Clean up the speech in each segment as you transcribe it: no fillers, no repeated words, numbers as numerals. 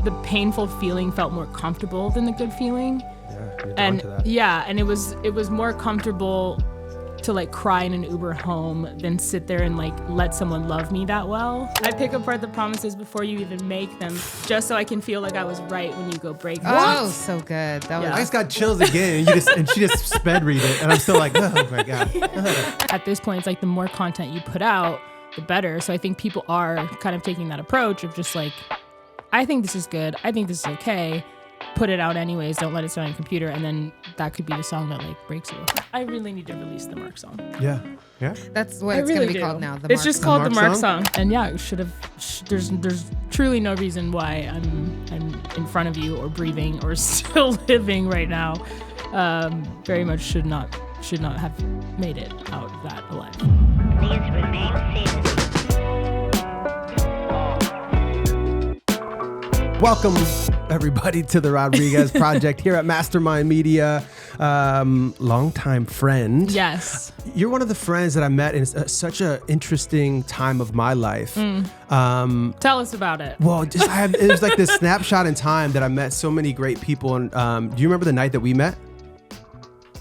the painful feeling felt more comfortable than the good feeling. Yeah, And to that. yeah, and it was more comfortable to like cry in an Uber home than sit there and like let someone love me that well. I pick apart the promises before you even make them, just so I can feel like I was right when you go break them. Oh, so good. That Yeah. was I just got chills again. And she just sped read it, and I'm still like, oh my god. At this point, it's like the more content you put out, the better. So I think people are kind of taking that approach of just like, I think this is good. I think this is okay. Put it out anyways. Don't let it sit on your computer. And then that could be the song that like breaks you. I really need to release the Mark song. Yeah. That's what I it's really going to be do. called now. The It's Mark just song. called the Mark Mark song? song. And yeah, it should have. There's truly no reason why I'm in front of you or breathing or still living right now. Very much should not have made it out of that alive. Please remain seated. Welcome, everybody, to the Rodriguez Project here at Mastermynd Media. Longtime friend. Yes. You're one of the friends that I met in such an interesting time of my life. Tell us about it. Well, it was like this snapshot in time that I met so many great people. And do you remember the night that we met?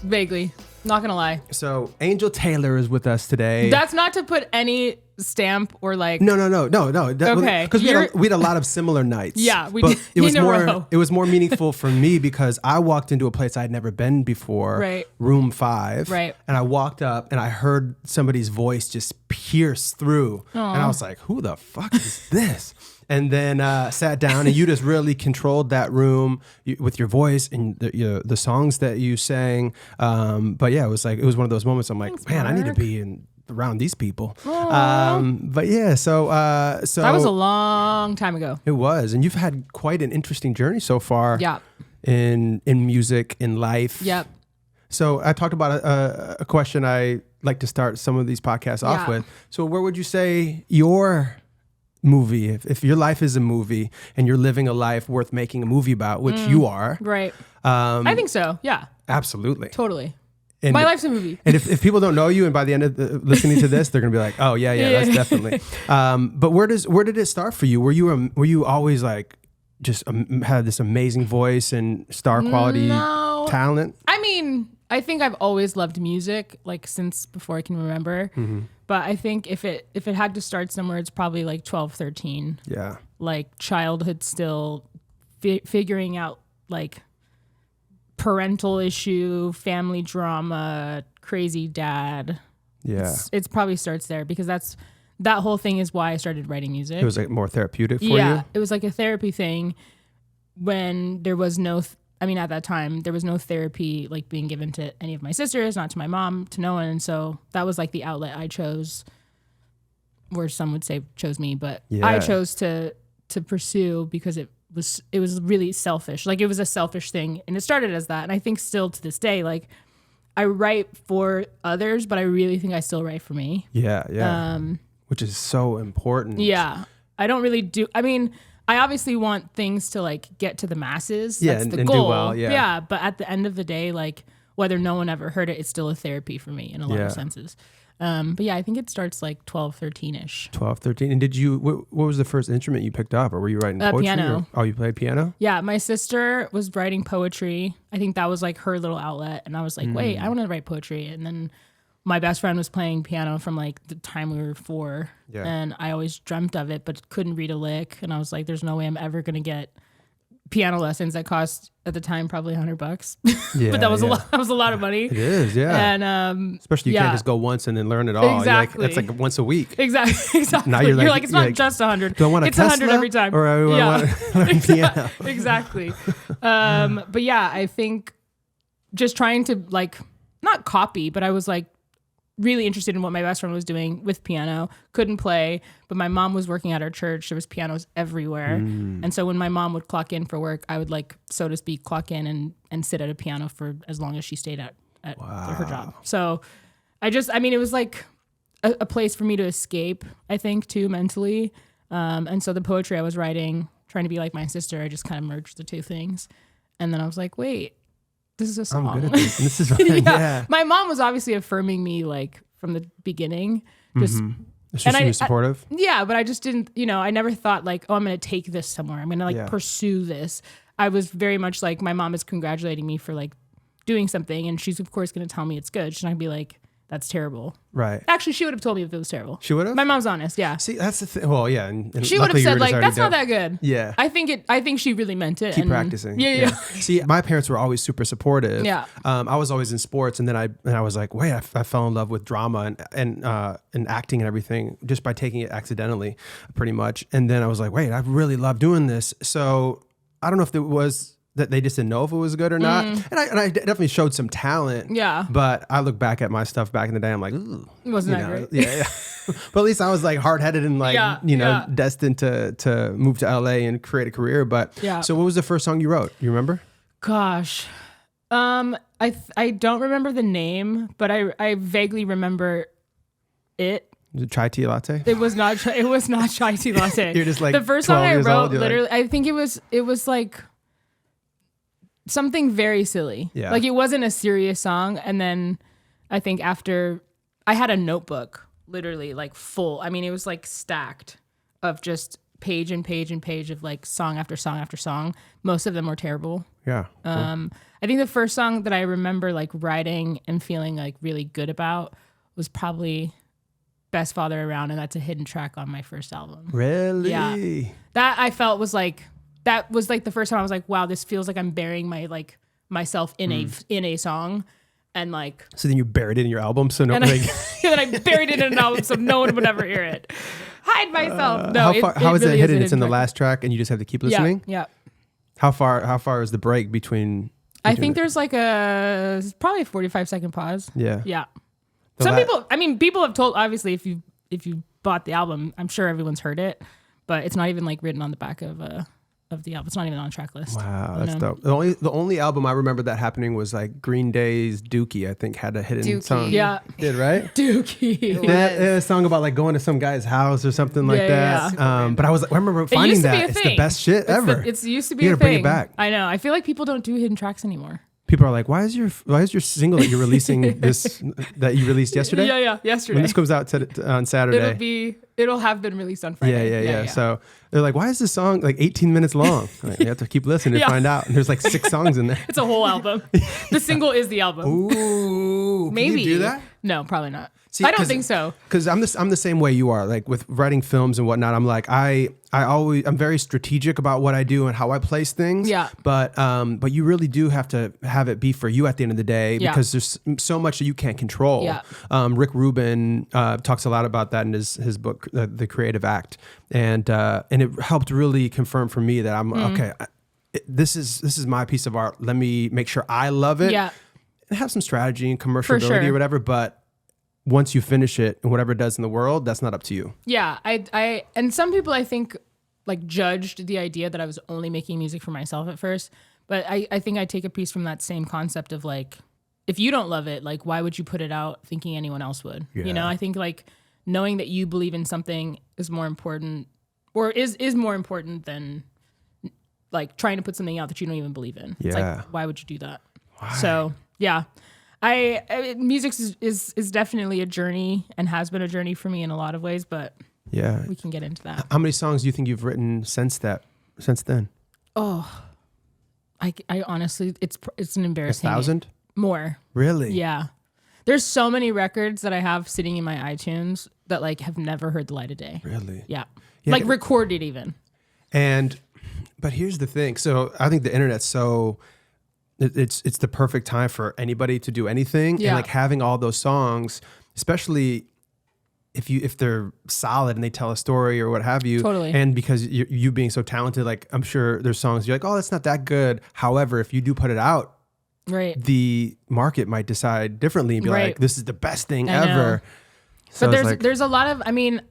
Vaguely. Not gonna lie. So Angel Taylor is with us today. That's not to put any stamp or like. No. Okay. Because we had a lot of similar nights. Yeah, we but did it was in a more. row. It was more meaningful for me because I walked into a place I'd never been before. Right. Room 5. Right. And I walked up and I heard somebody's voice just pierce through, and I was like, "Who the fuck is this?" And then sat down, and you just really controlled that room with your voice and the songs that you sang. But yeah, it was one of those moments. I'm like, Thanks, man, I need to Mark. be around these people. But yeah, so That was a long time ago. it was, and you've had quite an interesting journey so far. Yeah. In music, in life. Yep. So I talked about a question I like to start some of these podcasts off Yeah. with. So where would you say your movie, if your life is a movie and you're living a life worth making a movie about, which you are? Right. I think so. Yeah. Absolutely. Totally. And My life's a movie. And if people don't know you, and by the end of listening to this, they're gonna be like, "Oh yeah, that's definitely." But where did it start for you? Were you always like just had this amazing voice and star quality No. talent? I mean, I think I've always loved music, like since before I can remember. But I think if it had to start somewhere, it's probably like 12, 13. Yeah. Like childhood still, figuring out like parental issue, family drama, crazy dad. Yeah. It's probably starts there because that whole thing is why I started writing music. It was like more therapeutic for Yeah, you? it was like a therapy thing when there was no, at that time, there was no therapy like being given to any of my sisters, not to my mom, to no one. And so that was like the outlet I chose, where some would say chose me, but Yeah. I chose to pursue because it was really selfish. Like it was a selfish thing. And it started as that. And I think still to this day, like I write for others, but I really think I still write for me. Yeah. Which is so important. Yeah. I don't really do. I mean, I obviously want things to like get to the masses. Yeah, That's the and do goal. well, yeah. Yeah. But at the end of the day, like whether no one ever heard it, it's still a therapy for me in a lot Yeah. of senses. But yeah, I think it starts like 12, 13-ish. 12, 13. And did you, what was the first instrument you picked up? Or were you writing poetry? Piano. Oh, you played piano? Yeah. My sister was writing poetry. I think that was like her little outlet. And I was like, wait, I want to write poetry. And then my best friend was playing piano from like the time we were 4. Yeah. And I always dreamt of it, but couldn't read a lick. And I was like, there's no way I'm ever going to get piano lessons that cost at the time probably $100. Yeah. But that was a lot. That was a lot of money. It is, yeah. And Especially you yeah. can't just go once and then learn it all. Exactly. That's like once a week. Exactly. Now You're you're like, it's not like, just 100. Do I want a It's Tesla? 100 every time. Or I want to learn piano? Exactly. But yeah, I think just trying to like not copy, but I was like really interested in what my best friend was doing with piano. Couldn't play, but my mom was working at our church. There was pianos everywhere. And so when my mom would clock in for work, I would like, so to speak, clock in and sit at a piano for as long as she stayed at her job. So I mean, it was like a place for me to escape, I think, too, mentally. And so the poetry I was writing, trying to be like my sister, I just kind of merged the two things. And then I was like, wait, this is a song. I'm good at this. And this is right. Yeah. My mom was obviously affirming me like from the beginning, just She was supportive. Yeah, but I just didn't, I never thought like, oh, I'm going to take this somewhere. I'm going to like pursue this. I was very much like, my mom is congratulating me for like doing something. And she's of course going to tell me it's good. She's not going to be like, that's terrible. Right. Actually, she would have told me if it was terrible. She would have? My mom's honest. Yeah. See, that's the thing. Well, yeah. And she would have said like, that's not that good. Yeah. I think she really meant it. Keep practicing. Yeah. See, my parents were always super supportive. Yeah. I was always in sports, and then I was like, wait, I fell in love with drama and acting and everything just by taking it accidentally, pretty much. And then I was like, wait, I really love doing this. So I don't know if it was that they just didn't know if it was good or not. And I definitely showed some talent. Yeah. But I look back at my stuff back in the day, I'm like, ooh. It wasn't that great. Yeah. But at least I was like hard-headed and like, destined to move to LA and create a career. But so what was the first song you wrote? You remember? Gosh. I don't remember the name, but I vaguely remember it. Chai tea latte? It was not chai tea latte. You're just like the first song I wrote, literally, like, I think it was like something very silly. Yeah. Like it wasn't a serious song. And then I think after I had a notebook, literally like full. I mean, it was like stacked of just page and page and page of like song after song after song. Most of them were terrible. Yeah. I think the first song that I remember like writing and feeling like really good about was probably Best Father Around, and that's a hidden track on my first album. Really? Yeah. That I felt was like the first time I was like, wow, this feels like I'm burying my like myself in a song, and like. So then you buried it in your album, so no. And then I buried it in an album, so no one would ever hear it. Hide myself. No. How is really it hidden? It's in the track. last track, and you just have to keep listening. Yeah. How far is the break between? I think there's like probably a 45-second pause. Yeah. Yeah. People have told, obviously, if you bought the album, I'm sure everyone's heard it, but it's not even like written on the back of the album. It's not even on track list. Wow, that's dope. The only album I remember that happening was like Green Day's Dookie, I think, had a hidden song. Yeah. Did, right? Dookie. They had a song about like going to some guy's house or something like that. Yeah. But I remember finding that. It's the best shit ever. It used to be You a gotta bring thing. it back. I know. I feel like people don't do hidden tracks anymore. People are like, why is your single that you're releasing that you released yesterday? Yeah, yesterday. When this comes out on Saturday. It'll have been released on Friday. Yeah. So they're like, why is this song like 18 minutes long? Like, you have to keep listening to find out. And there's like 6 songs in there. It's a whole album. The single is the album. Ooh, maybe. Can you do that? No, probably not. See, I don't think so. Because I'm the same way you are. Like with writing films and whatnot, I'm like I'm very strategic about what I do and how I place things. Yeah. But you really do have to have it be for you at the end of the day because there's so much that you can't control. Yeah. Rick Rubin talks a lot about that in his book, The Creative Act, and it helped really confirm for me that I'm okay. This is my piece of art. Let me make sure I love it. Yeah. And have some strategy and commerciality or whatever, but. Once you finish it and whatever it does in the world, that's not up to you. Yeah, I and some people I think like judged the idea that I was only making music for myself at first, but I think I take a piece from that same concept of like, if you don't love it, like why would you put it out thinking anyone else would? Yeah. You know, I think like knowing that you believe in something is more important, or is more important than like trying to put something out that you don't even believe in. Yeah. It's like, why would you do that? Why? So yeah. Music is definitely a journey and has been a journey for me in a lot of ways, but we can get into that. How many songs do you think you've written since then? Oh, I honestly, it's an embarrassing. 1,000? More. Really? Yeah. There's so many records that I have sitting in my iTunes that like have never heard the light of day. Really? Yeah. Like recorded even. But here's the thing. So I think the internet's so... It's the perfect time for anybody to do anything. Yeah. And like having all those songs, especially if they're solid and they tell a story or what have you. Totally. And because you being so talented, like I'm sure there's songs you're like, oh, that's not that good. However, if you do put it out, right, the market might decide differently and be like, this is the best thing I ever. know. So but there's a lot of, I mean,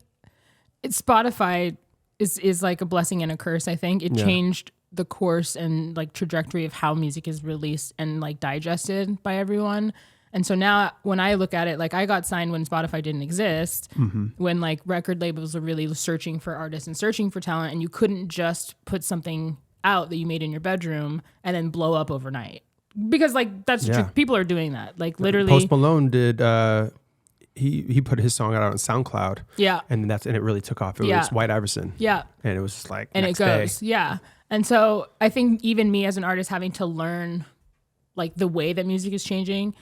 Spotify is like a blessing and a curse, I think. It changed the course and like trajectory of how music is released and like digested by everyone. And so now when I look at it, like I got signed when Spotify didn't exist, when like record labels were really searching for artists and searching for talent, and you couldn't just put something out that you made in your bedroom and then blow up overnight. Because like that's true. People are doing that. Like literally Post Malone did he put his song out on SoundCloud. Yeah. And it really took off. It Yeah. was White Iverson. Yeah. And it was just like And next it goes. day. Yeah. And so I think even me as an artist having to learn like the way that music is changing,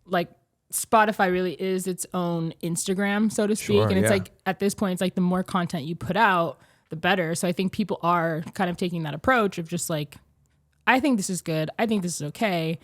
like Spotify really is its own Instagram, so to speak. Sure, And it's yeah. like at this point, it's like the more content you put out, the better. So I think people are kind of taking that approach of just like, I think this is good. I think this is okay.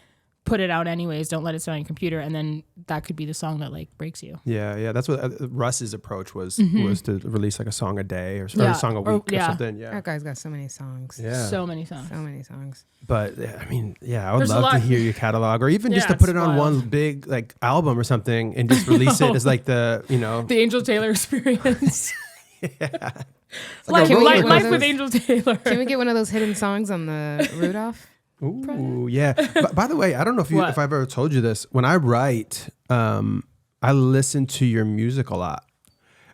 Put it out anyways. Don't let it sit on your computer. And then that could be the song that like breaks you. Yeah. That's what Russ's approach was to release like a song a day or Yeah. a song a week or something. Yeah. That guy's got so many songs. Yeah. So many songs. So many songs. But I mean, yeah, I would There's a love to lot. hear your catalog, or even just Yeah, to put it's it on wild. one big like album or something and just release it as like the The Angel Taylor experience. like a roller life coaster. with Angel Taylor. Can we get one of those hidden songs on the Rudolph? Ooh, yeah. By the way, I don't know if What? I've ever told you this. When I write, I listen to your music a lot.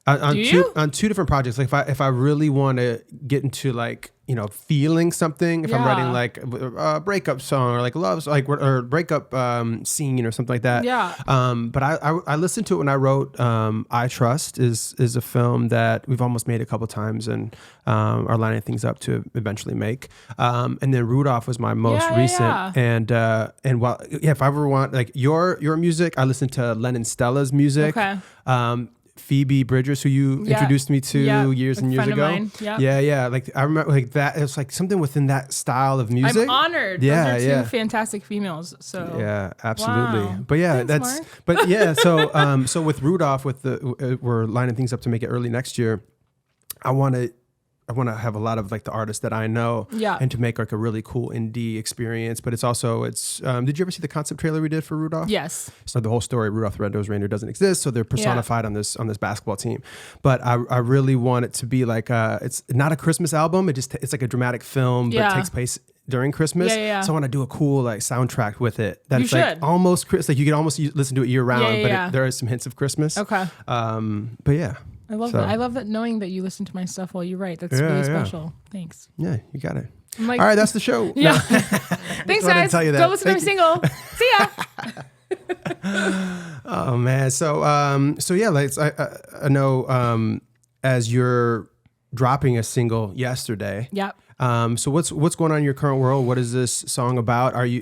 On Do you? on two different projects. Like if I really want to get into like feeling something, if I'm Yeah. writing like a breakup song or like love like or breakup scene or something like that. Yeah. But I listened to it when I wrote I Trust is a film that we've almost made a couple times and are lining things up to eventually make. And then Rudolph was my most Yeah, recent. yeah. And while if I ever want like your music, I listen to Len and Stella's music. Okay. Phoebe Bridgers, who you Yeah. introduced me to Yeah, years like and a years friend of ago. mine. Yeah. Yeah. Like I remember like that. It's like something within that style of music. I'm honored. Yeah, Those are yeah. two fantastic females. So Yeah, absolutely. Wow. But yeah, Thanks, Mark. but yeah. So so with Rudolph, with we're lining things up to make it early next year. I want to have a lot of like the artists that I know, Yeah. and to make like a really cool indie experience. But it's also did you ever see the concept trailer we did for Rudolph? yes. So the whole story, Rudolph the Red-Nosed Reindeer doesn't exist, so they're personified on this basketball team. But I really want it to be like it's not a Christmas album. It's like a dramatic film, but Yeah. it takes place during Christmas. Yeah. So I want to do a cool like soundtrack with it. That You it's like should. almost like you can almost listen to it year round, Yeah. but there is some hints of Christmas. Okay. But yeah. I love So- that. I love that knowing that you listen to my stuff while you write. That's Yeah, really yeah. special. Thanks. Yeah, you got it. I'm like, All right, that's the show. yeah. No. Thanks, wanted to guys. tell you that. Go listen to my Thank single. See ya. Oh man, so yeah, like I know as you're dropping a single yesterday. Yep. So what's going on in your current world? What is this song about? Are you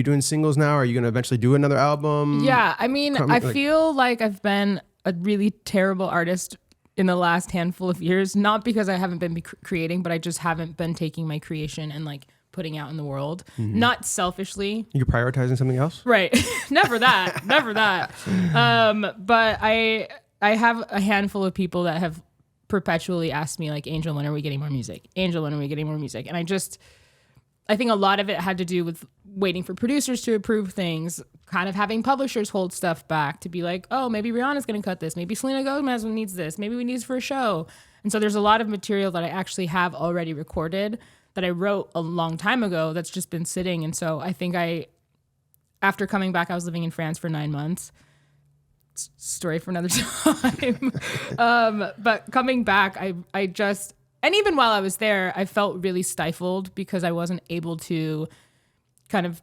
doing singles now? Are you going to eventually do another album? Yeah. I mean, Come- I like- feel like I've been a really terrible artist in the last handful of years, not because I haven't been creating, but I just haven't been taking my creation and like putting out in the world, not selfishly. You're prioritizing something else? Right. Never that. Never that. But I have a handful of people that have perpetually asked me like, Angel, when are we getting more music? Angel, when are we getting more music? And I think a lot of it had to do with waiting for producers to approve things, kind of having publishers hold stuff back to be like, oh, maybe Rihanna's going to cut this. Maybe Selena Gomez needs this. Maybe we need this for a show. And so there's a lot of material that I actually have already recorded that I wrote a long time ago that's just been sitting. And so I think after coming back, I was living in France for 9 months. Story for another time. But coming back, I just, and even while I was there, I felt really stifled because I wasn't able to kind of,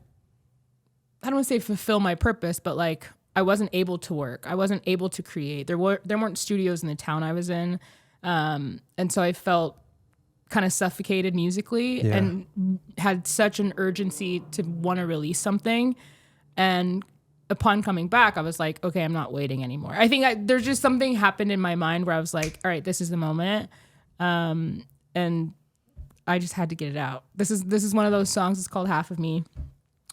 I don't want to say fulfill my purpose, but like I wasn't able to work. I wasn't able to create. There weren't studios in the town I was in. And so I felt kind of suffocated musically and had such an urgency to want to release something. And upon coming back, I was like, okay, I'm not waiting anymore. I think there's just something happened in my mind where I was like, all right, this is the moment. And I just had to get it out. This is one of those songs. It's called Half of Me.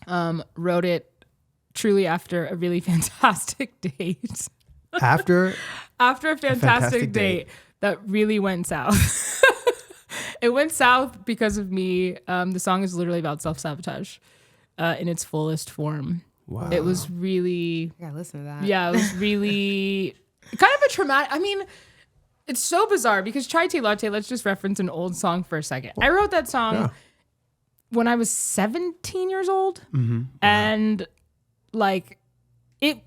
Wrote it truly after a really fantastic date. After After a fantastic date. date that really went south. It went south because of me. The song is literally about self-sabotage in its fullest form. Wow. It was really, I gotta listen to that. yeah, it was really kind of a traumatic. I mean, it's so bizarre because Chai Tea Latte, let's just reference an old song for a second. I wrote that song when I was 17 years old. Mm-hmm. And like, it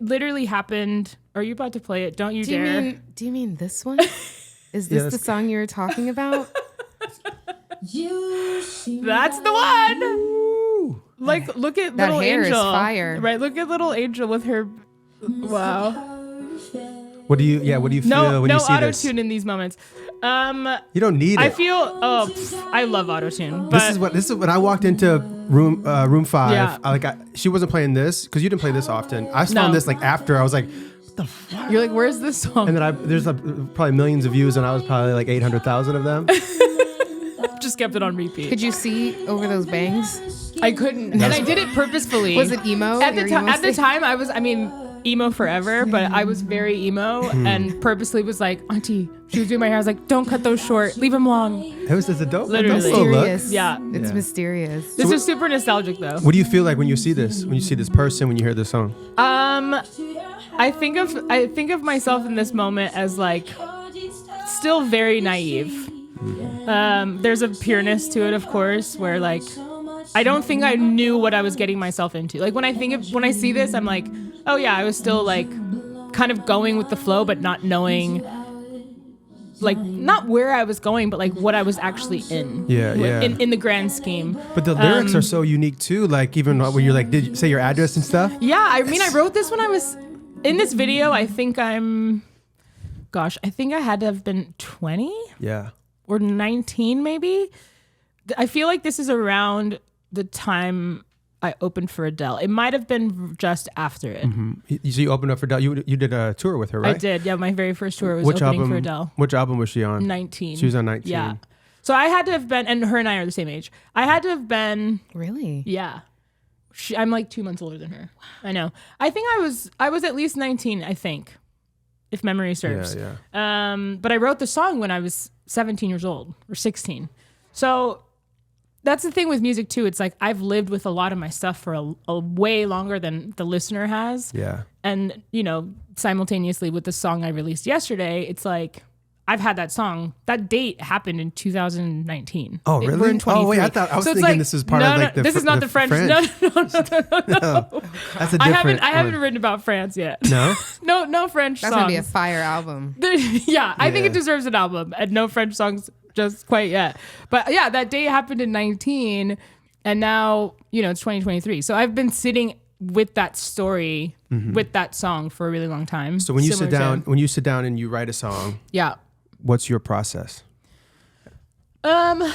literally happened. Are you about to play it? Don't you dare. Do you mean this one? Is this the song you were talking about? That's the one. Like, look at That little hair is Angel. fire. Right, look at little Angel with her. Wow. What do you feel when no you see auto this? tune in these moments. You don't need it. I feel I love auto tune. But This is when I walked into room 5. Yeah. She wasn't playing this because you didn't play this often. I found this like after. I was like, you're like, where's this song? and then there's probably millions of views, and I was probably like 800,000 of them. Just kept it on repeat. Could you see over those bangs? I couldn't, and I did it purposefully. Was it emo? At the time, I was. I mean, emo forever, but I was very emo and purposely was like, Auntie, she was doing my hair. I was like, don't cut those short, leave them long. It was just a dope, Literally. little look. Mysterious. Yeah. It's Yeah. mysterious. This is super nostalgic though. What do you feel like when you see this? When you see this person? When you hear this song? I think of myself in this moment as like still very naive. There's a pureness to it, of course, where like I don't think I knew what I was getting myself into. Like when I see this, I'm like, oh yeah, I was still like kind of going with the flow, but not knowing like not where I was going, but like what I was actually in. Yeah. In the grand scheme. But the lyrics are so unique too. Like even when you're like, did you say your address and stuff? Yeah, I mean, I wrote this when I was in this video. I think I had to have been 20 Yeah. or 19 maybe. I feel like this is around the time I opened for Adele. It might have been just after it. So you opened up for Adele. You did a tour with her, right? I did. Yeah, my very first tour was Which opening album? for Adele. Which album was she on? 19. She was on 19. Yeah. So I had to have been, and her and I are the same age. I had to have been, Really? yeah. I'm like 2 months older than her. I know. I think I was at least 19, I think, if memory serves. Yeah. But I wrote the song when I was 17 years old or 16. So that's the thing with music too. It's like I've lived with a lot of my stuff for a way longer than the listener has. Yeah. And, simultaneously with the song I released yesterday, it's like I've had that song. That date happened in 2019. Oh, really? We're in 23. Oh, wait. I was thinking this is part of like the this is not the French. No. That's a different I haven't written about France yet. No? No French That's songs. gonna be a fire album. Yeah, I think Yeah. it deserves an album, and no French songs just quite yet. But yeah, that day happened in 19, and now it's 2023. So I've been sitting with that story, with that song for a really long time. So when you sit Similar down, and you write a song, yeah. what's your process? Do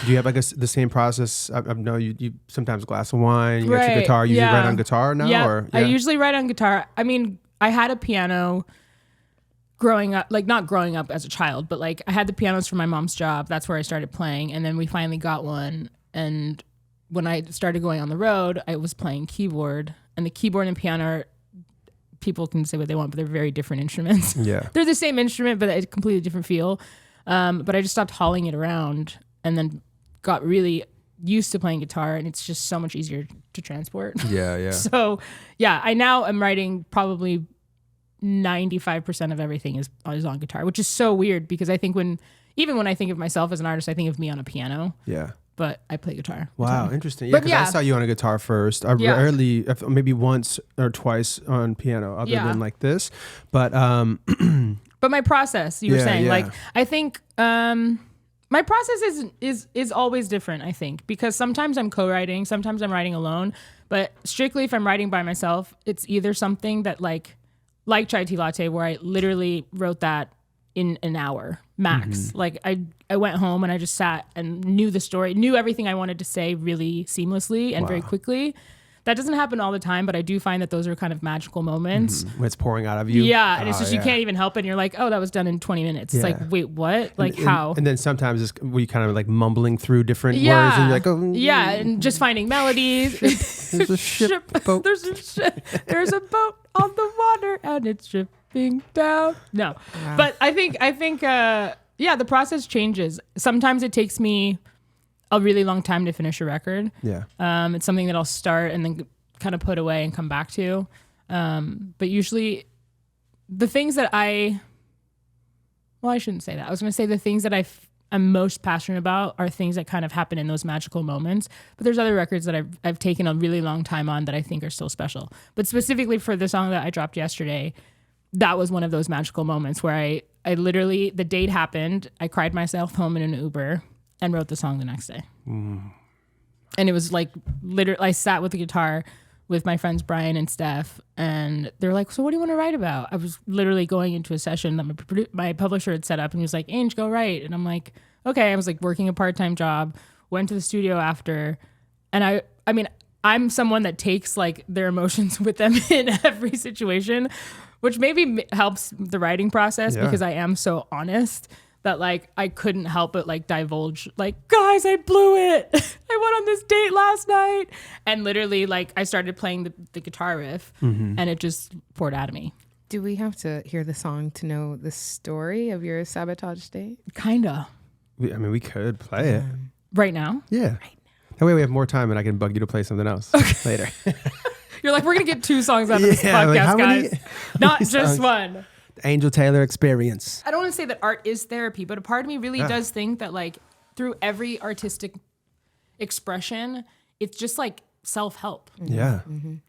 you have like the same process? I know you sometimes a glass of wine, you got your Right, guitar. You yeah. write on guitar now, Yeah, or I usually write on guitar. I mean, I had a piano growing up, like not growing up as a child, but like I had the pianos from my mom's job. That's where I started playing, and then we finally got one. And when I started going on the road, I was playing keyboard, and the keyboard and piano are, people can say what they want, but they're very different instruments. Yeah. They're the same instrument, but a completely different feel. But I just stopped hauling it around, and then got really used to playing guitar, and it's just so much easier to transport. Yeah. So yeah, I now am writing probably 95% of everything is on guitar, which is so weird because I think even when I think of myself as an artist, I think of me on a piano, Yeah. but I play guitar. Wow, interesting. Yeah, But because yeah. I saw you on a guitar first. I Yeah. rarely, maybe once or twice on piano, other Yeah. than like this. But But my process, you were Yeah, saying, yeah. like I think my process is always different, I think, because sometimes I'm co-writing, sometimes I'm writing alone, but strictly if I'm writing by myself, it's either something that like Chai Tea Latte, where I literally wrote that in an hour max. Like I went home and I just sat and knew the story, knew everything I wanted to say really seamlessly and very quickly. That doesn't happen all the time, but I do find that those are kind of magical moments. when it's pouring out of you. Yeah, and it's just you yeah. can't even help it. And you're like, oh, that was done in 20 minutes. It's Yeah. like, wait, what? Like And- how? And then sometimes it's we kind of like mumbling through different words, and you're like, oh, yeah, and just finding melodies. there's a ship boat. There's a ship. There's a boat on the water, and it's shipping down. No, but I think the process changes. Sometimes it takes me a really long time to finish a record. Yeah. It's something that I'll start and then kind of put away and come back to. But usually the things that I shouldn't say that. I was going to say the things that I'm most passionate about are things that kind of happen in those magical moments. But there's other records that I've taken a really long time on that I think are still special. But specifically for the song that I dropped yesterday, that was one of those magical moments where I literally, the date happened, I cried myself home in an Uber and wrote the song the next day. And it was like literally, I sat with the guitar with my friends Brian and Steph, and they're like, so what do you want to write about? I was literally going into a session that my publisher had set up, and he was like, Ange, go write. And I'm like, okay. I was like working a part-time job, went to the studio after, and I mean, I'm someone that takes like their emotions with them in every situation, which maybe helps the writing process because I am so honest that like I couldn't help but like divulge like, guys, I blew it. I went on this date last night. And literally like I started playing the guitar riff and it just poured out of me. Do we have to hear the song to know the story of your Sabotage date? Kinda. We could play it. Right now? Yeah. That way we have more time and I can bug you to play something else later. You're like, we're going to get 2 songs out of this podcast, like, how many- guys. Not just songs? one. Angel Taylor experience. I don't want to say that art is therapy, but a part of me really does think that like through every artistic expression, it's just like self-help. Yeah.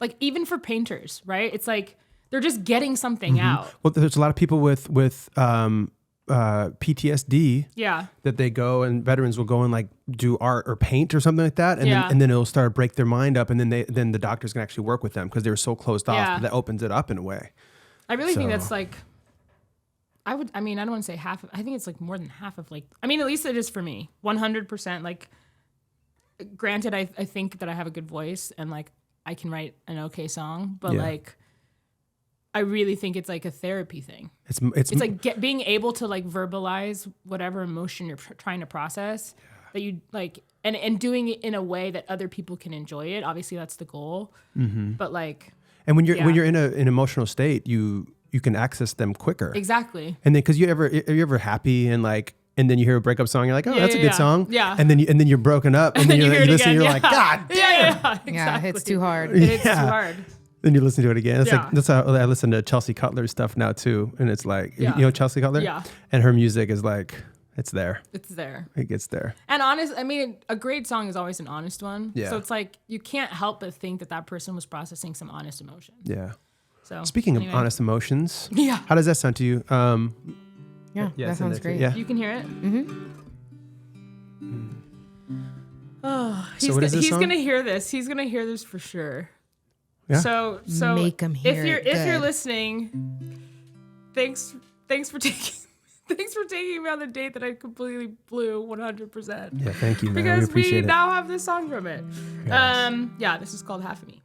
Like even for painters, right? It's like they're just getting something out. Well, there's a lot of people with PTSD Yeah. that they go and veterans will go and like do art or paint or something like that. And, Yeah. then it'll start to break their mind up. And then the doctors can actually work with them because they were so closed off. Yeah. That opens it up in a way. I really think So- that's like, I don't want to say half. I think it's like more than half of like, I mean, at least it is for me. 100%. Like, granted, I think that I have a good voice and like I can write an okay song, but like, I really think it's like a therapy thing. It's like being able to like verbalize whatever emotion you're trying to process that you like, and doing it in a way that other people can enjoy it. Obviously, that's the goal. But like, and when you're in an emotional state, you can access them quicker. exactly. And then, because are you ever happy and then you hear a breakup song, you're like, oh, that's a good song. Yeah. And then you're broken up, and then you listen, you're like, God damn. Yeah, exactly. Yeah, it's too hard. It's too hard. Then you listen to it again. It's Yeah. like that's how I listen to Chelsea Cutler's stuff now too, and it's like you know Chelsea Cutler. Yeah. And her music is like it's there. It's there. It gets there. And honest, I mean, a great song is always an honest one. Yeah. So it's like you can't help but think that person was processing some honest emotion. Yeah. So Speaking anyway. of honest emotions, Yeah. how does that sound to you? Yeah, that send sounds to- great. Yeah. You can hear it. Oh, So what is this he's song? gonna hear this. He's gonna hear this for sure. Yeah. So Make 'em hear it if you're good. listening, thanks for taking me on the date that I completely blew 100%. Yeah, thank you, man. Because we appreciate it. now have this song from it. Yes. Yeah, this is called Half of Me.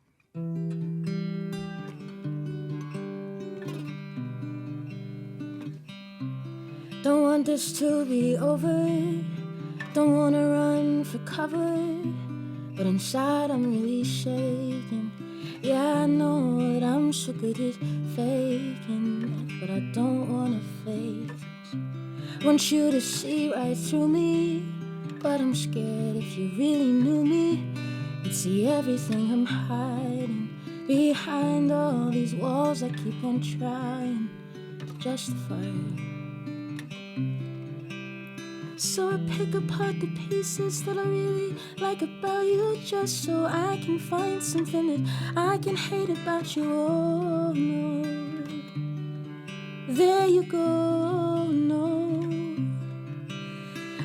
Don't want this to be over. Don't wanna run for cover. But inside I'm really shaking. Yeah, I know that I'm so good at faking, but I don't wanna fake it. Want you to see right through me, but I'm scared if you really knew me, you'd see everything I'm hiding behind all these walls I keep on trying to justify. So I pick apart the pieces that I really like about you, just so I can find something that I can hate about you. Oh no, there you go, no.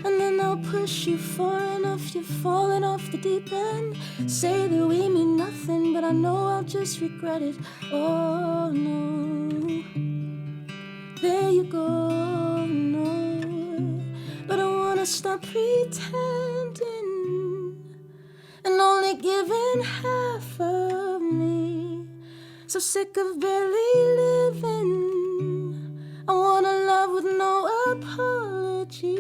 And then I'll push you far enough, you're falling off the deep end. Say that we mean nothing, but I know I'll just regret it. Oh no, there you go, no. But I wanna stop pretending and only giving half of me. So sick of barely living. I wanna love with no apologies.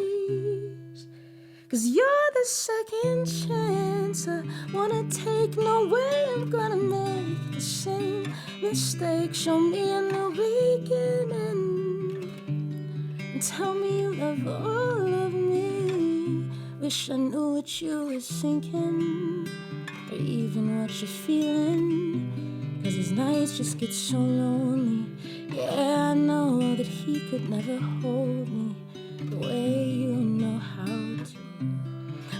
'Cause you're the second chance I wanna take. No way I'm gonna make the same mistake. Show me a new beginning. Tell me you love all of me. Wish I knew what you were thinking, or even what you're feeling. 'Cause these nights just get so lonely. Yeah, I know that he could never hold me the way you know how to.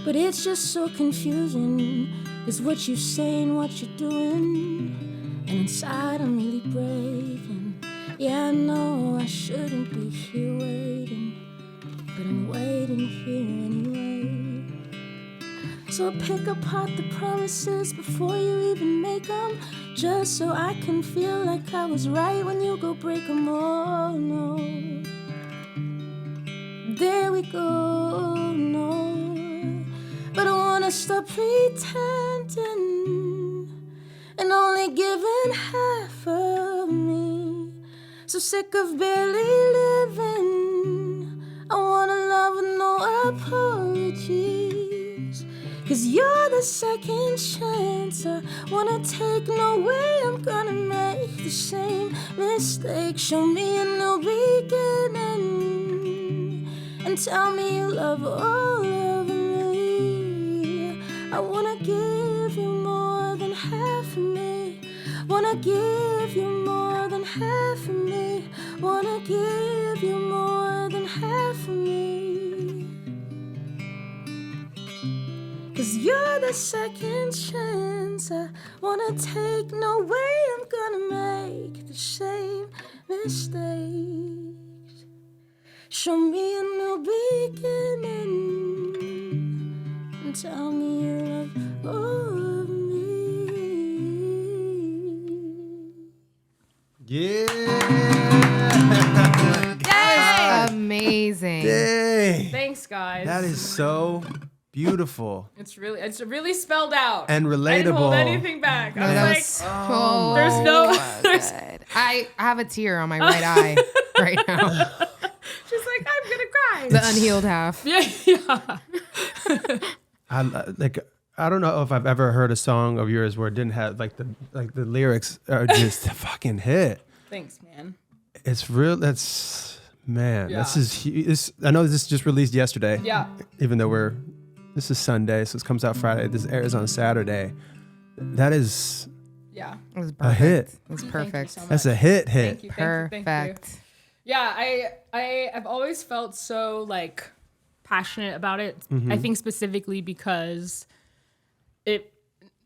But it's just so confusing, 'cause what you say and what you're doing, and inside I'm really breaking. Yeah, I know I shouldn't be here waiting, but I'm waiting here anyway. So pick apart the promises before you even make them, just so I can feel like I was right when you go break them. Oh no, there we go, no. But I wanna stop pretending and only giving half of me. So sick of barely living, I wanna love with no apologies. 'Cause you're the second chance I wanna take. No way I'm gonna make the same mistake. Show me a new beginning and tell me you love all of me. I wanna give you more than half of me. Wanna give you more than half of me. Wanna give you more than half of me. 'Cause you're the second chance I wanna take. No way I'm gonna make the same mistakes. Show me a new beginning and tell me you love all of me. Yeah. That's amazing. Dang. Thanks, guys. That is so beautiful It's really spelled out. and I didn't hold relatable. anything back. No, I that was was like, so there's no- good. I have a tear on my right eye right now. she's like, I'm gonna cry. The unhealed half. yeah. I don't know if I've ever heard a song of yours where it didn't have the lyrics are just a fucking hit. Thanks, man. It's real. That's man. Yeah. I know this just released yesterday. Yeah. Even though this is Sunday, so it comes out Friday. This airs on Saturday. That is Yeah. It was perfect. a hit. It was Thank you perfect. so much. That's a hit. Thank you. Perfect. Thank you. Yeah, I've always felt so like passionate about it. I think specifically because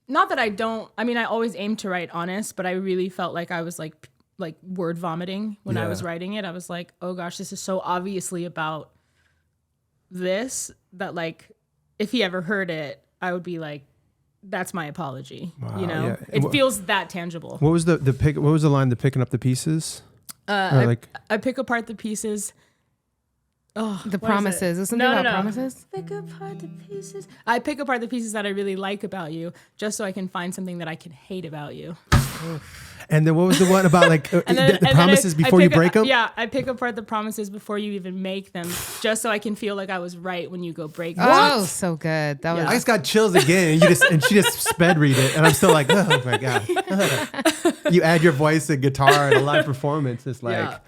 not that I always aim to write honest, but I really felt like I was like word vomiting when I was writing it. I was like, oh gosh, this is so obviously about this that like if he ever heard it, I would be like, that's my apology. Wow, you know, yeah. it feels that tangible. What was the pick? What was the line? The picking up the pieces. I pick apart the pieces. Oh, The what is promises. it? Is something about promises? Pick apart the pieces. I pick apart the pieces that I really like about you, just so I can find something that I can hate about you. And then what was the one about the promises before you break them? Yeah, I pick apart the promises before you even make them, just so I can feel like I was right when you go break them. Oh, so good. That Yeah. was. I just got chills again, and she just sped read it, and I'm still like, oh my god. You add your voice and guitar and a live performance. It's like,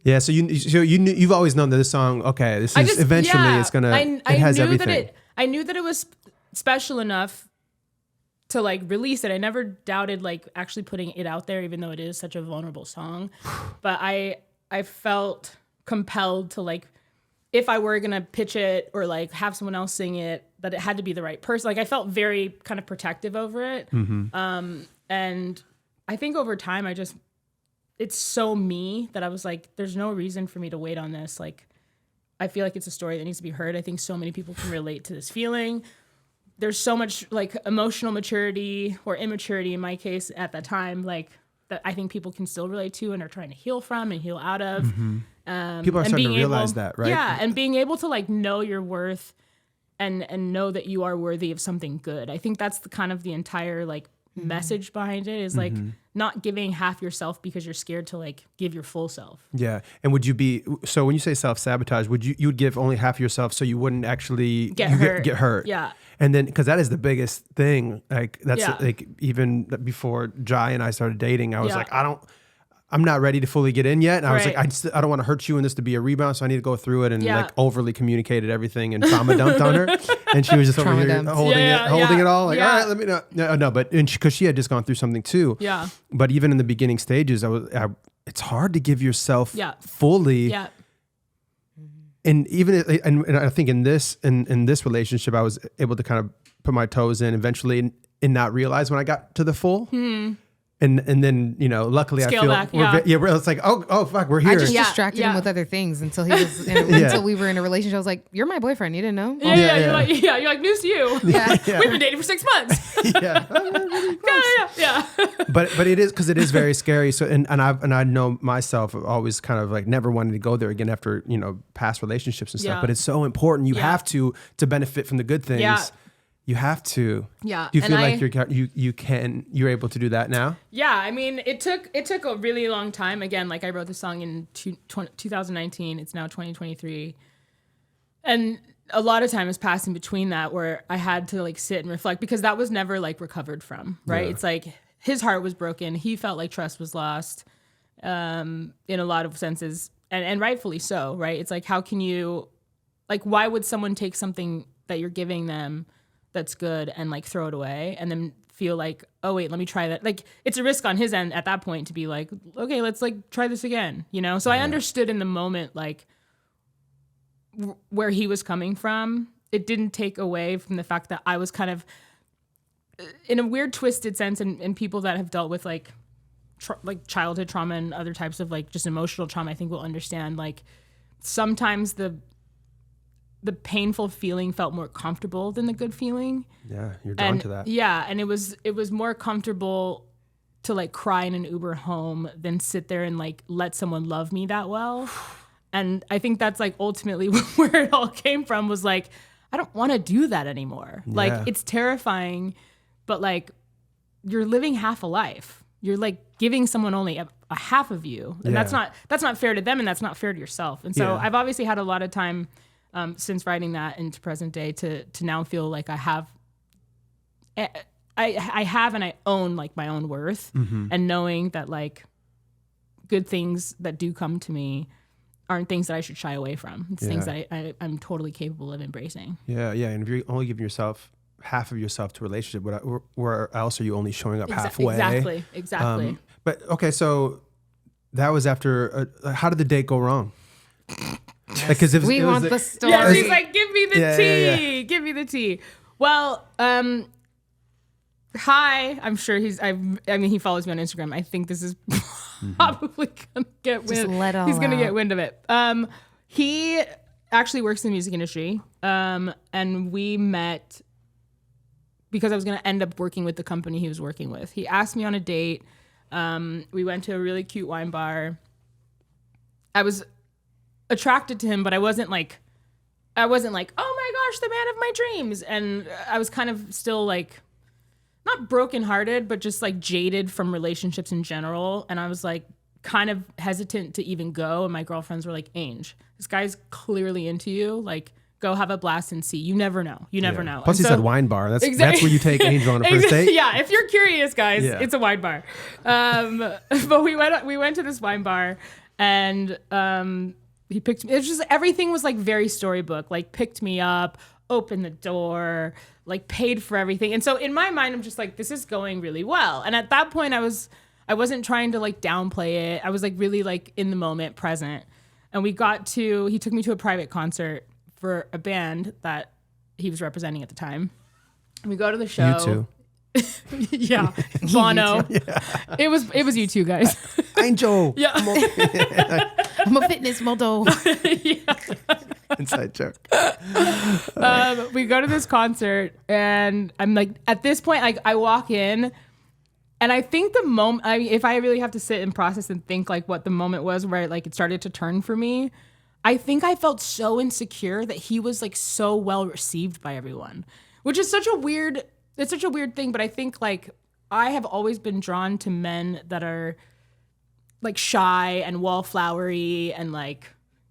yeah. So you've always known that this song. Okay, this is eventually it's gonna. It has knew everything. I knew that it was special enough to like release it. I never doubted like actually putting it out there, even though it is such a vulnerable song. But I felt compelled to like, if I were gonna pitch it or like have someone else sing it, that it had to be the right person. Like I felt very kind of protective over it. And I think over time it's so me that I was like, there's no reason for me to wait on this. Like, I feel like it's a story that needs to be heard. I think so many people can relate to this feeling. There's so much like emotional maturity or immaturity in my case at that time, like that I think people can still relate to and are trying to heal from and heal out of. People are starting to realize that, right? Yeah, and being able to like know your worth and know that you are worthy of something good. I think that's the kind of the entire like message behind it is like not giving half yourself because you're scared to like give your full self. Yeah. And would you be, so when you say self-sabotage, you would give only half yourself so you wouldn't actually Get hurt. Yeah. And then, because that is the biggest thing, like that's Yeah. like even before Jai and I started dating, I was Yeah. like, I'm not ready to fully get in yet. And I was Right. like, I don't want to hurt you and this to be a rebound. So I need to go through it and Yeah. like overly communicated everything and trauma dumped on her. And she was just over Trauma here dumped. holding it all. Like, Yeah. all right, let me know. No, but because she had just gone through something too. Yeah. But even in the beginning stages, it's hard to give yourself Yeah. fully. Yeah. And even and I think in this relationship, I was able to kind of put my toes in eventually and not realize when I got to the full. And And then, luckily Scale I feel back, it's like, oh fuck, we're here. I just Yeah, distracted yeah. him with other things until he was until we were in a relationship. I was like, "You're my boyfriend. You didn't know?" You're like news to you. Yeah. We've been dating for 6 months. yeah. yeah. But it is, because it is very scary. So and I know myself, I've always kind of like never wanted to go there again after past relationships and stuff. Yeah. But it's so important. You Yeah. have to benefit from the good things. Yeah. You have to. Yeah. Do you feel And like you're able to do that now? Yeah, I mean, it took a really long time. Again, like I wrote the song in 2019. It's now 2023, and a lot of time has passed in between that where I had to like sit and reflect, because that was never like recovered from. Right? Yeah. It's like his heart was broken. He felt like trust was lost, in a lot of senses, and rightfully so. Right? It's like, how can you, like, why would someone take something that you're giving them that's good and like throw it away and then feel like, oh wait, let me try that. Like, it's a risk on his end at that point to be like, okay, let's like try this again, So I understood in the moment, like where he was coming from. It didn't take away from the fact that I was kind of in a weird twisted sense, and people that have dealt with like childhood trauma and other types of like just emotional trauma, I think will understand, like sometimes the painful feeling felt more comfortable than the good feeling. Yeah, you're drawn to that. Yeah, and it was more comfortable to like cry in an Uber home than sit there and like let someone love me that well. And I think that's like ultimately where it all came from, was like, I don't want to do that anymore. Yeah. Like, it's terrifying, but like you're living half a life. You're like giving someone only a half of you. And that's not fair to them, and that's not fair to yourself. And so I've obviously had a lot of time since writing that into present day to now feel like I have and I own like my own worth, and knowing that like good things that do come to me aren't things that I should shy away from. It's things that I'm totally capable of embracing. Yeah. And if you're only giving yourself half of yourself to a relationship, where else are you only showing up halfway? Exactly. But okay, so that was after, how did the date go wrong? Because We want the story. Yeah, she's like, give me the tea. Yeah. Give me the tea. Well, hi. I'm sure he follows me on Instagram. I think this is probably gonna get wind. He's gonna get wind of it. He actually works in the music industry. And we met because I was gonna end up working with the company he was working with. He asked me on a date. We went to a really cute wine bar. I was attracted to him, but I wasn't like, oh my gosh, the man of my dreams. And I was kind of still like, not brokenhearted, but just like jaded from relationships in general. And I was like kind of hesitant to even go. And my girlfriends were like, Ange, this guy's clearly into you. Like, go have a blast and see. You never know. You never know. Plus, And he so- said wine bar. That's where you take Angel on a first date. Yeah, if you're curious, guys, Yeah. it's a wine bar. But we went to this wine bar, and he picked me. It's just everything was like very storybook. Like, picked me up, opened the door, like paid for everything. And so in my mind, I'm just like, this is going really well. And at that point, I wasn't trying to like downplay it. I was like really like in the moment, present. And he took me to a private concert for a band that he was representing at the time. And we go to the show. You too. Yeah. Bono. It was you two guys. Angel. Yeah. I'm a fitness model. Inside joke. We go to this concert, and I'm like, at this point, like I walk in, and I think the moment, if I really have to sit and process and think like what the moment was where like it started to turn for me, I think I felt so insecure that he was like so well received by everyone, which is such a weird thing. But I think like I have always been drawn to men that are like shy and wallflowery and like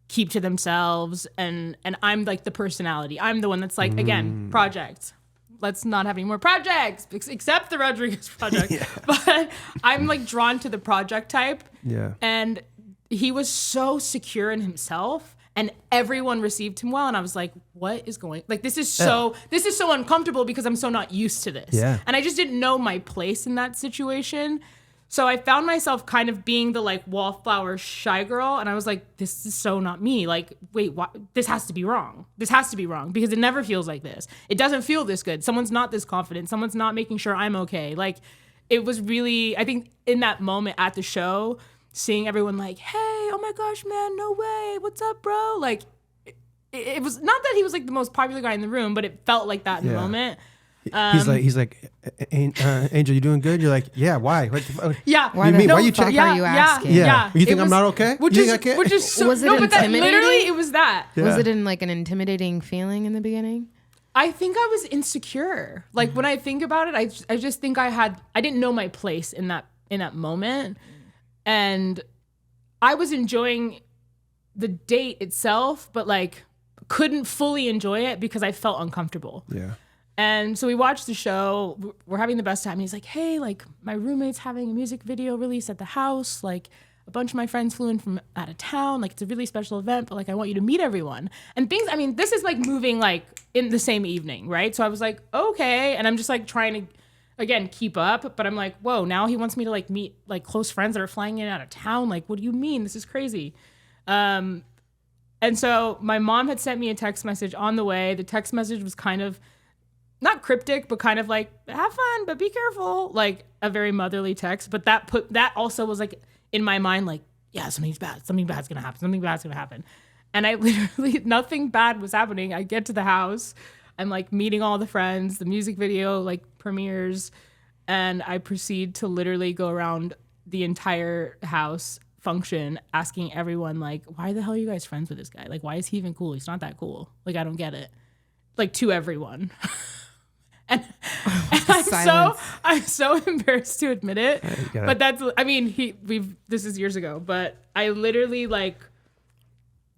keep to themselves, and I'm like the personality. I'm the one that's like, again, projects. Let's not have any more projects except the Rodriguez project. But I'm like drawn to the project type. Yeah. And he was so secure in himself, and everyone received him well. And I was like, what is going, like, this is so uncomfortable because I'm so not used to this. Yeah. And I just didn't know my place in that situation. So I found myself kind of being the like wallflower shy girl. And I was like, this is so not me. Like, wait, what? This has to be wrong. This has to be wrong because it never feels like this. It doesn't feel this good. Someone's not this confident. Someone's not making sure I'm okay. Like, it was really, I think in that moment at the show, seeing everyone like, hey, oh my gosh, man, no way, what's up, bro? Like, it was not that he was like the most popular guy in the room, but it felt like that in the moment. He's like, Angel, you doing good? You're like, yeah. Why? What the fuck? Yeah. Why You the mean, why fuck you checking? are you asking? Yeah. You think It I'm not okay? Which You is, think I can't? which is so, Was it no, but that intimidating? literally, it was that. Yeah. Was it in like an intimidating feeling in the beginning? I think I was insecure. Like when I think about it, I just think I didn't know my place in that moment. And I was enjoying the date itself, but like couldn't fully enjoy it because I felt uncomfortable. Yeah. And so we watched the show. We're having the best time. And he's like, hey, like my roommate's having a music video release at the house. Like a bunch of my friends flew in from out of town. Like it's a really special event, but like I want you to meet everyone. And things, I mean, this is like moving like in the same evening, right? So I was like, okay. And I'm just like trying to, again, keep up. But I'm like, whoa, now he wants me to like meet like close friends that are flying in out of town. Like, what do you mean? This is crazy. And so my mom had sent me a text message on the way. The text message was kind of not cryptic, but kind of like, have fun, but be careful. Like a very motherly text. But that also was like in my mind, like, yeah, something bad's gonna happen. And I literally, nothing bad was happening. I get to the house, I'm like meeting all the friends, the music video like premieres, and I proceed to literally go around the entire house function asking everyone like, why the hell are you guys friends with this guy? Like, why is he even cool? He's not that cool. Like, I don't get it. Like, to everyone. and I'm so embarrassed to admit it. But that's, I mean, this is years ago, but I literally like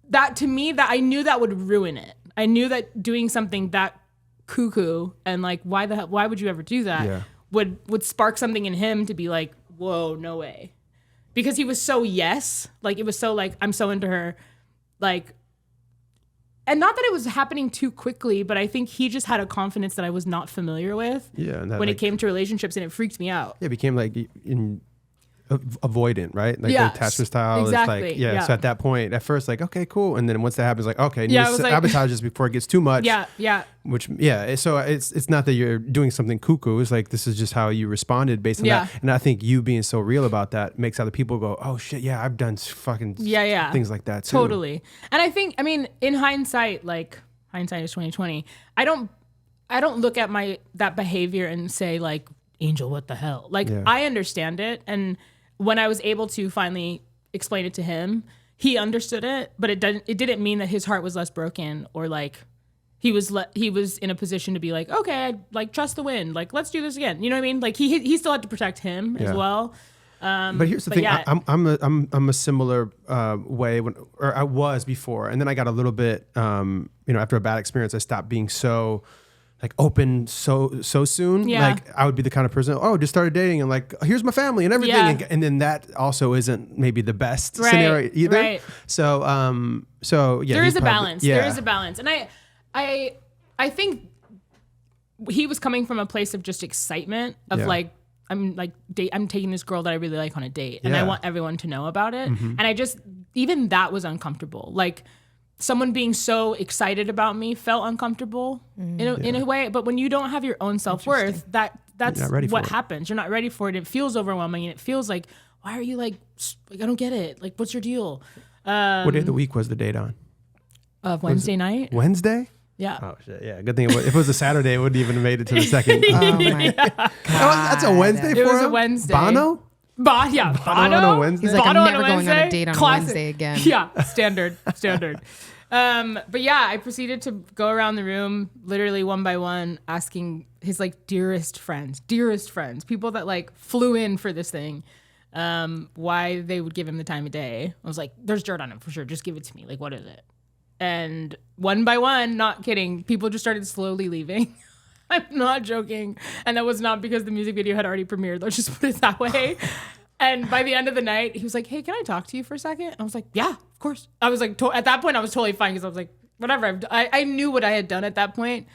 that, to me, that I knew that would ruin it. I knew that doing something that cuckoo and like, why would you ever do that? Would spark something in him to be like, whoa, no way. Because he was so yes, like it was so like, I'm so into her, like, and not that it was happening too quickly, but I think he just had a confidence that I was not familiar with when it came to relationships, and it freaked me out. Yeah, it became like avoidant, right? Like the attachment style. Exactly. Is like, so at that point, at first, like, okay, cool. And then once that happens, like, okay, sabotage this before it gets too much. Which, so it's not that you're doing something cuckoo. It's like, this is just how you responded based on that. And I think you being so real about that makes other people go, oh shit, yeah, I've done fucking things like that too. Totally. And I think, I mean, in hindsight, like hindsight is 2020. I don't look at that behavior and say like, Angel, what the hell? Like, I understand it. And when I was able to finally explain it to him, he understood it, but it didn't mean that his heart was less broken or like he was in a position to be like, okay, I like trust the wind. Like, let's do this again. You know what I mean? Like he still had to protect him as well. But here's the thing. Yeah. I'm a similar way or I was before. And then I got a little bit, after a bad experience, I stopped being so like open so soon. Like I would be the kind of person, just started dating and like, here's my family and everything. And then that also isn't maybe the best scenario either. Right. So yeah. There is a balance. There is a balance. And I think he was coming from a place of just excitement of like, I'm taking this girl that I really like on a date and I want everyone to know about it. Mm-hmm. And even that was uncomfortable. Like, someone being so excited about me felt uncomfortable in a way. But when you don't have your own self-worth, that's what happens. You're not ready for it. It feels overwhelming. And it feels like, why are you like I don't get it. Like, what's your deal? What day of the week was the date on? Wednesday night. Wednesday? Yeah. Oh, shit. Yeah. Good thing if it was a Saturday, it wouldn't even have made it to the second. Oh, my God. That's a Wednesday for him? It was a Wednesday. Bono? Bono on a Wednesday? He's like, Bono I'm never on going on a date on Classic. Wednesday again. Yeah, standard. But yeah, I proceeded to go around the room, literally one by one, asking his like dearest friends, people that like flew in for this thing, why they would give him the time of day. I was like, there's dirt on him for sure. Just give it to me. Like, what is it? And one by one, not kidding, people just started slowly leaving. I'm not joking. And that was not because the music video had already premiered. Let's just put it that way. And by the end of the night, he was like, hey, can I talk to you for a second? And I was like, yeah, of course. I was like, at that point, I was totally fine because I was like, whatever. I knew what I had done at that point.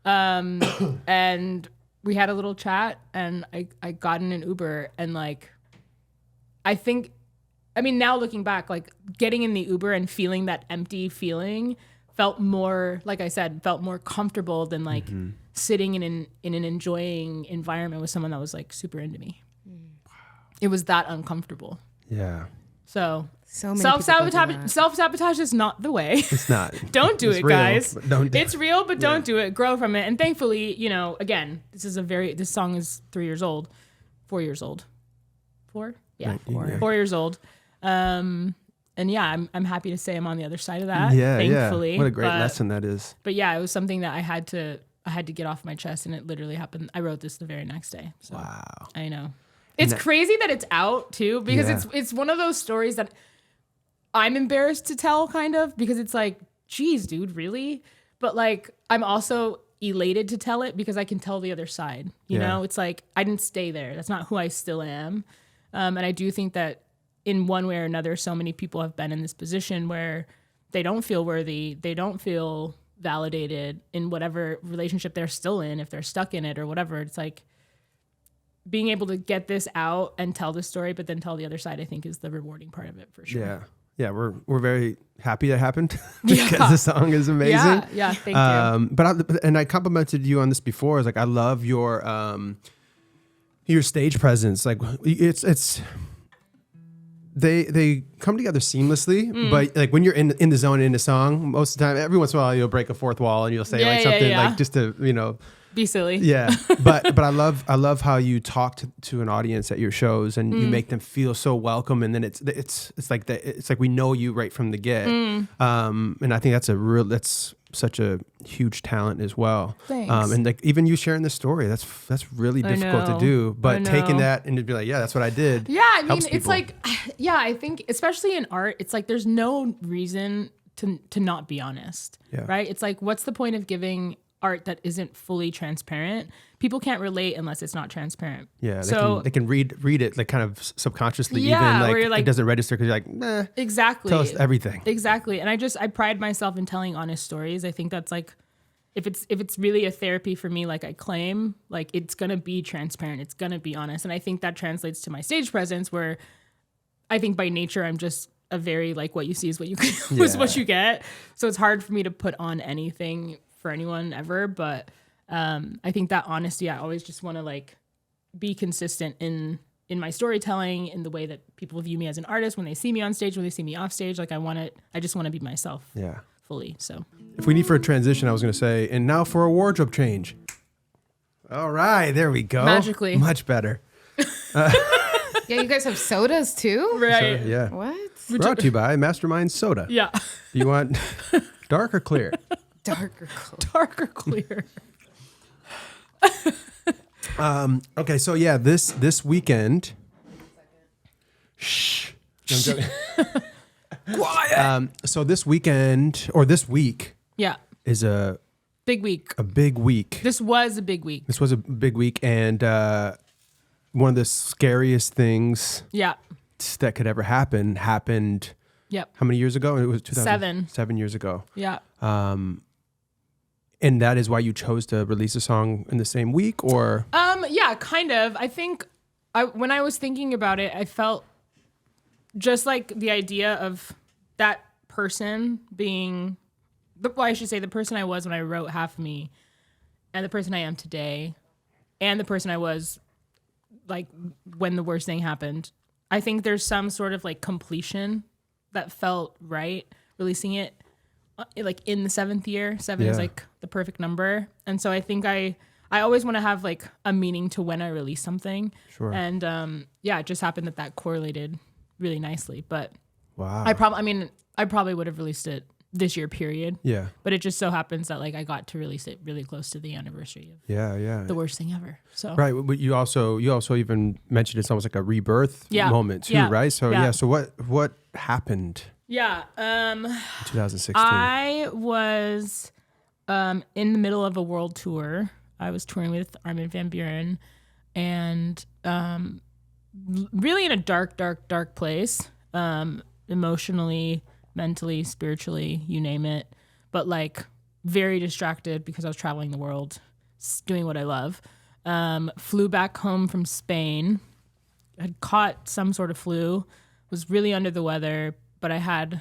And we had a little chat and I got in an Uber and like, now looking back, like getting in the Uber and feeling that empty feeling felt more, like I said, felt more comfortable than like sitting in an enjoying environment with someone that was like super into me. It was that uncomfortable. Yeah. So many self-sabotage is not the way. It's not. Don't do It's it, real, guys. but don't do It's real, but don't do it. Grow from it. And thankfully, you know, again, this song is 4 years old. 4? Yeah. 4 years old. And yeah, I'm happy to say I'm on the other side of that. Yeah, thankfully. yeah. What a great lesson that is. But yeah, it was something that I had to get off my chest, and it literally happened. I wrote this the very next day. So Wow. I know. It's crazy that it's out too, because it's one of those stories that I'm embarrassed to tell, kind of, because it's like, geez, dude, really? But like, I'm also elated to tell it because I can tell the other side. You know, it's like, I didn't stay there. That's not who I still am. And I do think that in one way or another, so many people have been in this position where they don't feel worthy. They don't feel validated in whatever relationship they're still in, if they're stuck in it or whatever. It's like, being able to get this out and tell the story, but then tell the other side, I think is the rewarding part of it for sure. Yeah. Yeah. We're very happy that happened because the song is amazing. Yeah. Thank you. But I complimented you on this before. It's like, I love your stage presence. Like they come together seamlessly, but like when you're in the zone in the song, most of the time, every once in a while you'll break a fourth wall and you'll say something like just to, you know, be silly. Yeah. But I love how you talk to an audience at your shows and you make them feel so welcome. And then it's like we know you right from the get. And I think that's such a huge talent as well. Thanks. And like even you sharing this story, that's really difficult to do. But taking that and to be like, yeah, that's what I did. Yeah, I mean, it's like, yeah, I think especially in art, it's like there's no reason to not be honest. Yeah. Right? It's like, what's the point of giving art that isn't fully transparent? People can't relate unless it's not transparent. Yeah, so they can read it like kind of subconsciously, Yeah, even where you're like- it doesn't register because you're like, nah, exactly. tell us everything. Exactly. And I pride myself in telling honest stories. I think that's like, if it's really a therapy for me, like I claim, like it's gonna be transparent, it's gonna be honest. And I think that translates to my stage presence, where I think by nature I'm just a very like, what you see is what you is what you get. So it's hard for me to put on anything for anyone ever. But I think that honesty, I always just want to like be consistent in my storytelling, in the way that people view me as an artist when they see me on stage, when they see me off stage. Like I just want to be myself. Yeah. Fully. So If we need for a transition, I was going to say, and now for a wardrobe change. All right, there we go. Magically. Much better. Yeah, you guys have sodas too? right. So, yeah. What? Brought to you by Mastermynd Soda. Yeah. You want dark or clear? Darker color. Dark or clear. Okay, so yeah, this weekend. Shh. I'm joking. Quiet. So this weekend or this week Yeah. is a Big week. big week. This was a big week. This was a big week, and one of the scariest things Yeah. that could ever happen happened. Yep. How many years ago? It was 7. 7 years ago. Yeah. And that is why you chose to release a song in the same week, or Yeah, kind of. I think when I was thinking about it, I felt just like the idea of that person being, I should say the person I was when I wrote Half of Me, and the person I am today, and the person I was like when the worst thing happened. I think there's some sort of like completion that felt right, releasing it like in the 7th year. 7 is like the perfect number. And so I think I always want to have like a meaning to when I release something. Sure. And it just happened that correlated really nicely. But wow. I probably would have released it this year, period. Yeah. But it just so happens that like I got to release it really close to the anniversary of Yeah. the worst thing ever. So Right, but you also even mentioned it's almost like a rebirth moment too, Yeah. right? So Yeah. so what happened yeah. in 2016? I was in the middle of a world tour. I was touring with Armin van Buuren, and really in a dark place, emotionally, mentally, spiritually, you name it. But like very distracted because I was traveling the world, doing what I love. Flew back home from Spain, had caught some sort of flu, was really under the weather, but I had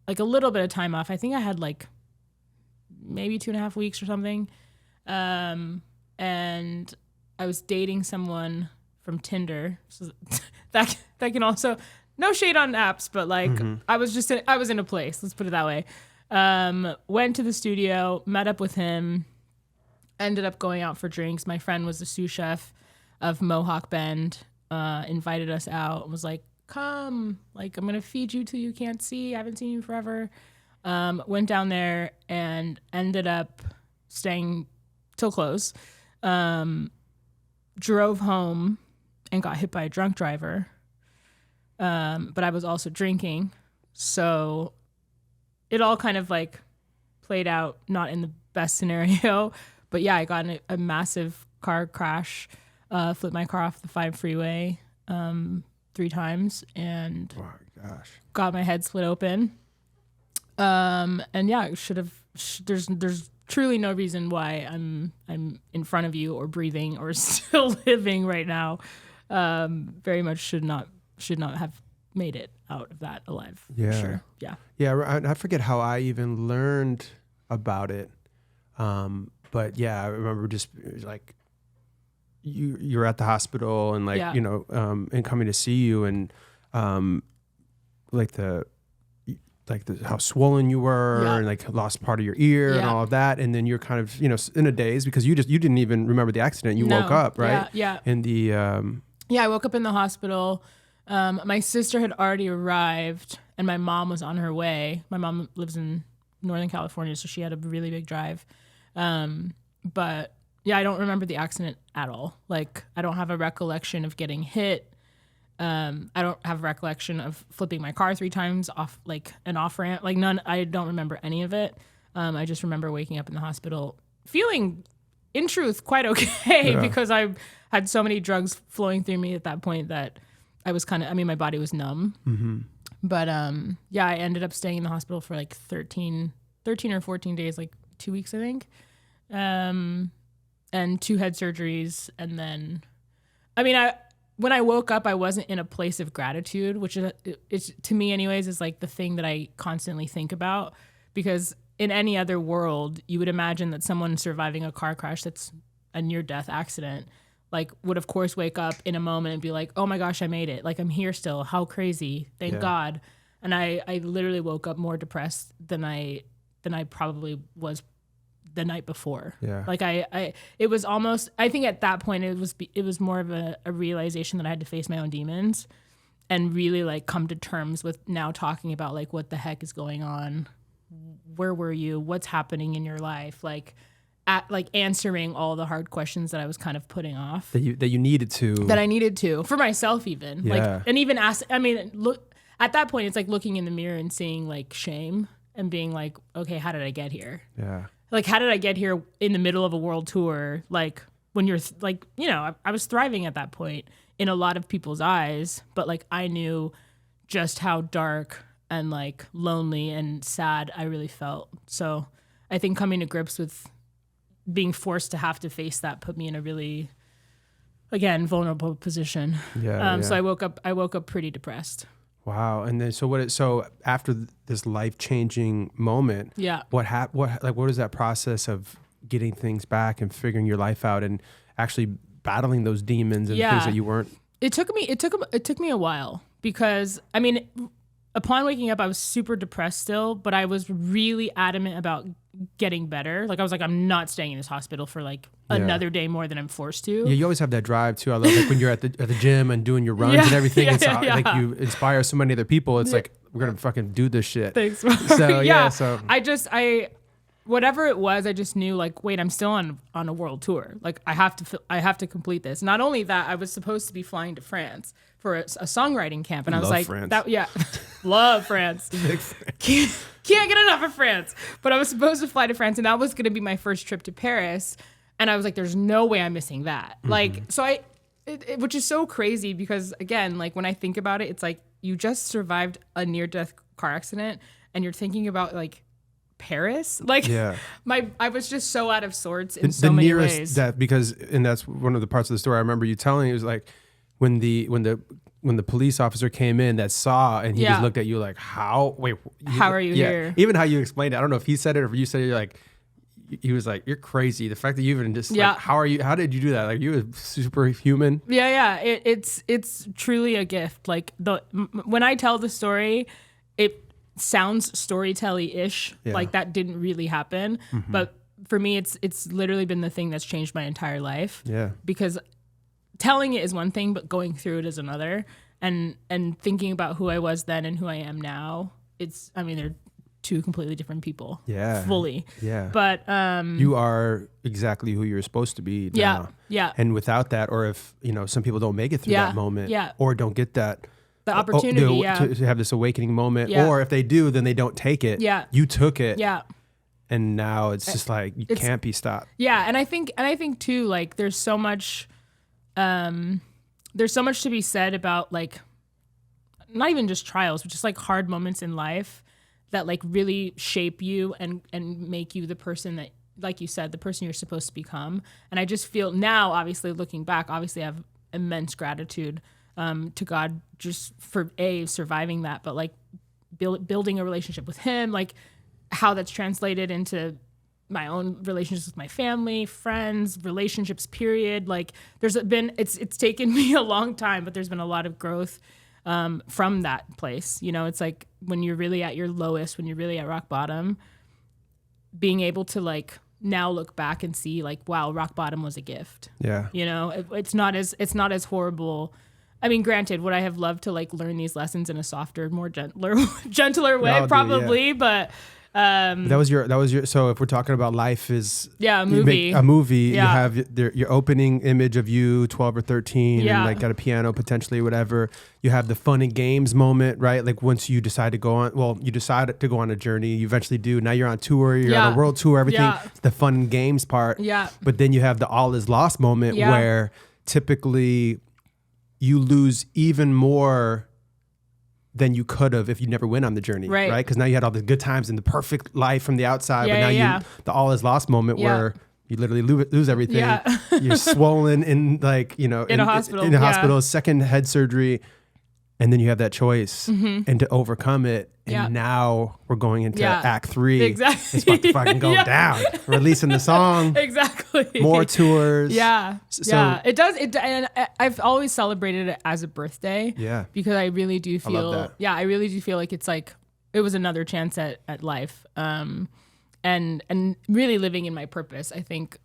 like a little bit of time off. I think I had like maybe 2.5 weeks or something. And I was dating someone from Tinder. So that can also, no shade on apps, but like I was in a place, let's put it that way. Went to the studio, met up with him, ended up going out for drinks. My friend was the sous chef of Mohawk Bend, invited us out and was like, come, like, I'm going to feed you till you can't see. I haven't seen you forever. Went down there and ended up staying till close. Drove home and got hit by a drunk driver. But I was also drinking. So it all kind of like played out not in the best scenario. But yeah, I got in a massive car crash, flipped my car off the 5 freeway 3 times and got my head split open. And yeah, I should have. There's truly no reason why I'm in front of you or breathing or still living right now. Very much should not have made it out of that alive. Yeah. For sure. Yeah. Yeah. I forget how I even learned about it. But yeah, I remember just like you're at the hospital and like, Yeah. And coming to see you and how swollen you were Yeah. and like lost part of your ear and Yeah. all of that. And then you're kind of, in a daze because you didn't even remember the accident. You woke up, right? Yeah. In the, Yeah, I woke up in the hospital. My sister had already arrived and my mom was on her way. My mom lives in Northern California, so she had a really big drive. But yeah, I don't remember the accident at all. Like, I don't have a recollection of getting hit. I don't have a recollection of flipping my car 3 times off like an off ramp. Like none, I don't remember any of it. I just remember waking up in the hospital feeling, in truth, quite okay because I had so many drugs flowing through me at that point that I was my body was numb. Mm-hmm. But yeah, I ended up staying in the hospital for like 13 or 14 days, like 2 weeks, I think. And 2 head surgeries. And then, when I woke up, I wasn't in a place of gratitude, which is to me anyways, is like the thing that I constantly think about, because in any other world, you would imagine that someone surviving a car crash that's a near-death accident, like would of course wake up in a moment and be like, oh my gosh, I made it. Like I'm here still. How crazy. Thank God. And I literally woke up more depressed than I probably was the night before. Yeah. Like it was almost, I think at that point it was more of a realization that I had to face my own demons and really like come to terms with now talking about like what the heck is going on, where were you, what's happening in your life, like answering all the hard questions that I was kind of putting off that you needed to, that I needed to for myself even. Yeah. Like, and even look at that point, it's like looking in the mirror and seeing like shame and being like, okay, how did I get here? Yeah. Like, how did I get here in the middle of a world tour? Like, when you're I was thriving at that point in a lot of people's eyes, but like I knew just how dark and like lonely and sad I really felt. So I think coming to grips with being forced to have to face that put me in a really, again, vulnerable position. Yeah. So I woke up pretty depressed. Wow. And then so after this life-changing moment, what is that process of getting things back and figuring your life out and actually battling those demons and things that you weren't? It took me a while because upon waking up I was super depressed still, but I was really adamant about getting better. Like I was like, I'm not staying in this hospital for like another day more than I'm forced to. Yeah, you always have that drive too. I love like when you're at the gym and doing your runs and everything. Like you inspire so many other people. It's like we're gonna fucking do this shit. Thanks. So So I whatever it was, I just knew like, wait, I'm still on a world tour. Like I have to complete this. Not only that, I was supposed to be flying to France for a songwriting camp, and I was like, France. love France. Can't get enough of France. But I was supposed to fly to France, and that was going to be my first trip to Paris. And I was like, there's no way I'm missing that. Mm-hmm. Like, so which is so crazy because again, like when I think about it, it's like you just survived a near-death car accident, and you're thinking about like Paris. Like, I was just so out of sorts in so many ways. And that's one of the parts of the story I remember you telling. It was like when the when the police officer came in that saw and he Yeah. just looked at you like, how? Wait, How are you here? Even how you explained it. I don't know if he said it or if you said it. You're like, he was like, you're crazy. The fact that you even just Yeah. like, how did you do that? Like you were superhuman. Yeah. It's truly a gift. Like when I tell the story, it sounds storytelly-ish. Yeah. Like that didn't really happen. But for me, it's literally been the thing that's changed my entire life. Yeah. Because telling it is one thing, but going through it is another. And thinking about who I was then and who I am now, they're two completely different people. Yeah. Fully. Yeah. But you are exactly who you're supposed to be now. Yeah. And without that, or if, some people don't make it through Yeah. that moment Yeah. or don't get that The opportunity, to have this awakening moment, Yeah. or if they do, then they don't take it. Yeah. You took it. Yeah. And now it's just like, you can't be stopped. Yeah, and I think too, like there's so much to be said about like not even just trials, but just like hard moments in life that like really shape you and make you the person that, like you said, the person you're supposed to become. And I just feel now, obviously looking back, obviously I have immense gratitude to God just for surviving that, but like building a relationship with Him, like how that's translated into my own relationships with my family, friends, relationships, period. Like it's taken me a long time, but there's been a lot of growth from that place. It's like when you're really at your lowest, when you're really at rock bottom, being able to like now look back and see like, wow, rock bottom was a gift. Yeah. It's not as horrible. I mean, granted, would I have loved to like learn these lessons in a softer, more gentler way? I'll do, Probably, but that was your. So if we're talking about life is a you movie. make a movie. You Yeah. have your opening image of you 12 or 13 Yeah. and like got a piano potentially, whatever. You have the fun and games moment, right? Like once you decide to go on, you decide to go on a journey, you eventually do. Now you're on tour, you're on a world tour, everything, Yeah. the fun and games part. Yeah. But then you have the all is lost moment Yeah. where typically you lose even more than you could have if you never went on the journey, right? Because now you had all the good times and the perfect life from the outside, but now the all is lost moment where you literally lose everything. Yeah. You're swollen in like, in a hospital. in a hospital, second head surgery. And then you have that choice and to overcome it. And Yeah. now we're going into Yeah. Act 3. Exactly. It's about to fucking go Yeah. down. Releasing the song, Exactly. more tours. Yeah. So- It does. And I've always celebrated it as a birthday. Yeah. Because I really do feel. love that. Yeah, I really do feel like it's like it was another chance at life. And really living in my purpose. I think,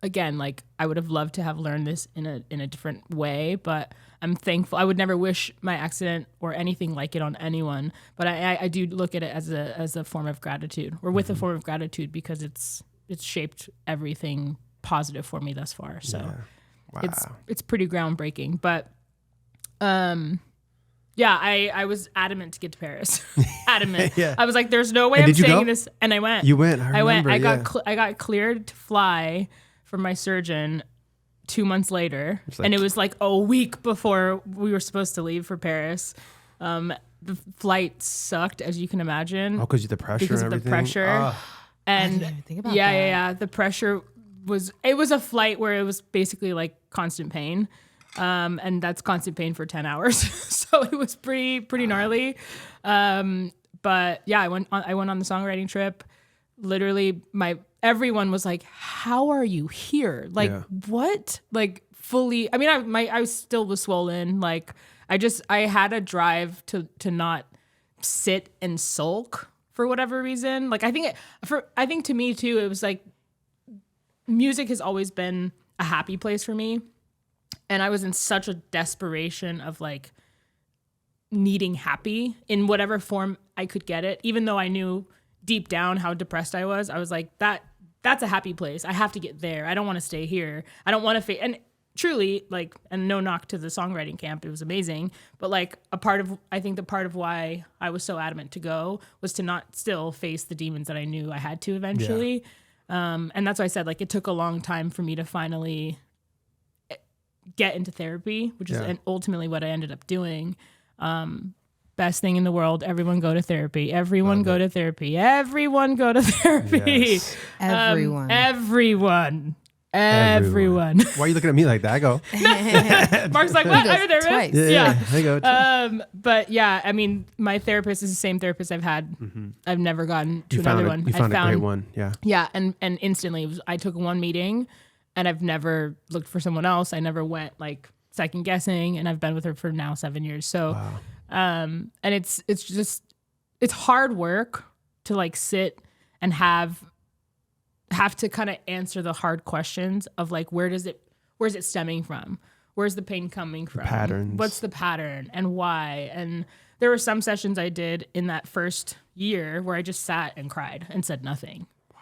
again, like I would have loved to have learned this in a different way, but I'm thankful. I would never wish my accident or anything like it on anyone, but I do look at it as a form of gratitude, or with a form of gratitude, because it's shaped everything positive for me thus far. So Wow. it's pretty groundbreaking. But I was adamant to get to Paris. Adamant. Yeah. I was like, there's no way And I'm did you staying go? in this. And I went. You went. I went. remember, I got cleared to fly from my surgeon 2 months later, and it was like a week before we were supposed to leave for Paris. The flight sucked, as you can imagine. Oh, because of the pressure Because and of the everything. pressure. Oh. And I didn't even think about yeah, that. yeah. The pressure was a flight where it was basically like constant pain. And that's constant pain for 10 hours. So it was pretty gnarly. But yeah, I went on the songwriting trip. Literally everyone was like, "How are you here? Like, what?" Like fully. I mean, I still was swollen. Like I had a drive to not sit and sulk for whatever reason. Like I think to me too, it was like music has always been a happy place for me. And I was in such a desperation of like needing happy in whatever form I could get it, even though I knew deep down how depressed I was like, that's a happy place. I have to get there. I don't want to stay here. I don't want to and truly, like, and no knock to the songwriting camp, it was amazing, but like I think the part of why I was so adamant to go was to not still face the demons that I knew I had to eventually. And that's why I said, like, it took a long time for me to finally get into therapy, which is ultimately what I ended up doing. Best thing in the world. Everyone go to therapy. Everyone go to therapy. Everyone go to therapy. Yes. Everyone. Everyone. Everyone. Why are you looking at me like that? I go. Mark's like, what? I'm a therapist? twice. Yeah. I go. But yeah, I mean, my therapist is the same therapist I've had. I've never gotten to You another found one. You found a great one. Yeah. Yeah, and instantly I took one meeting, and I've never looked for someone else. I never went like second guessing, and I've been with her for now 7 years. So, and it's hard work to like sit and have to kind of answer the hard questions of like, where's it stemming from? Where's the pain coming from? Patterns. What's the pattern and why? And there were some sessions I did in that first year where I just sat and cried and said nothing. Wow.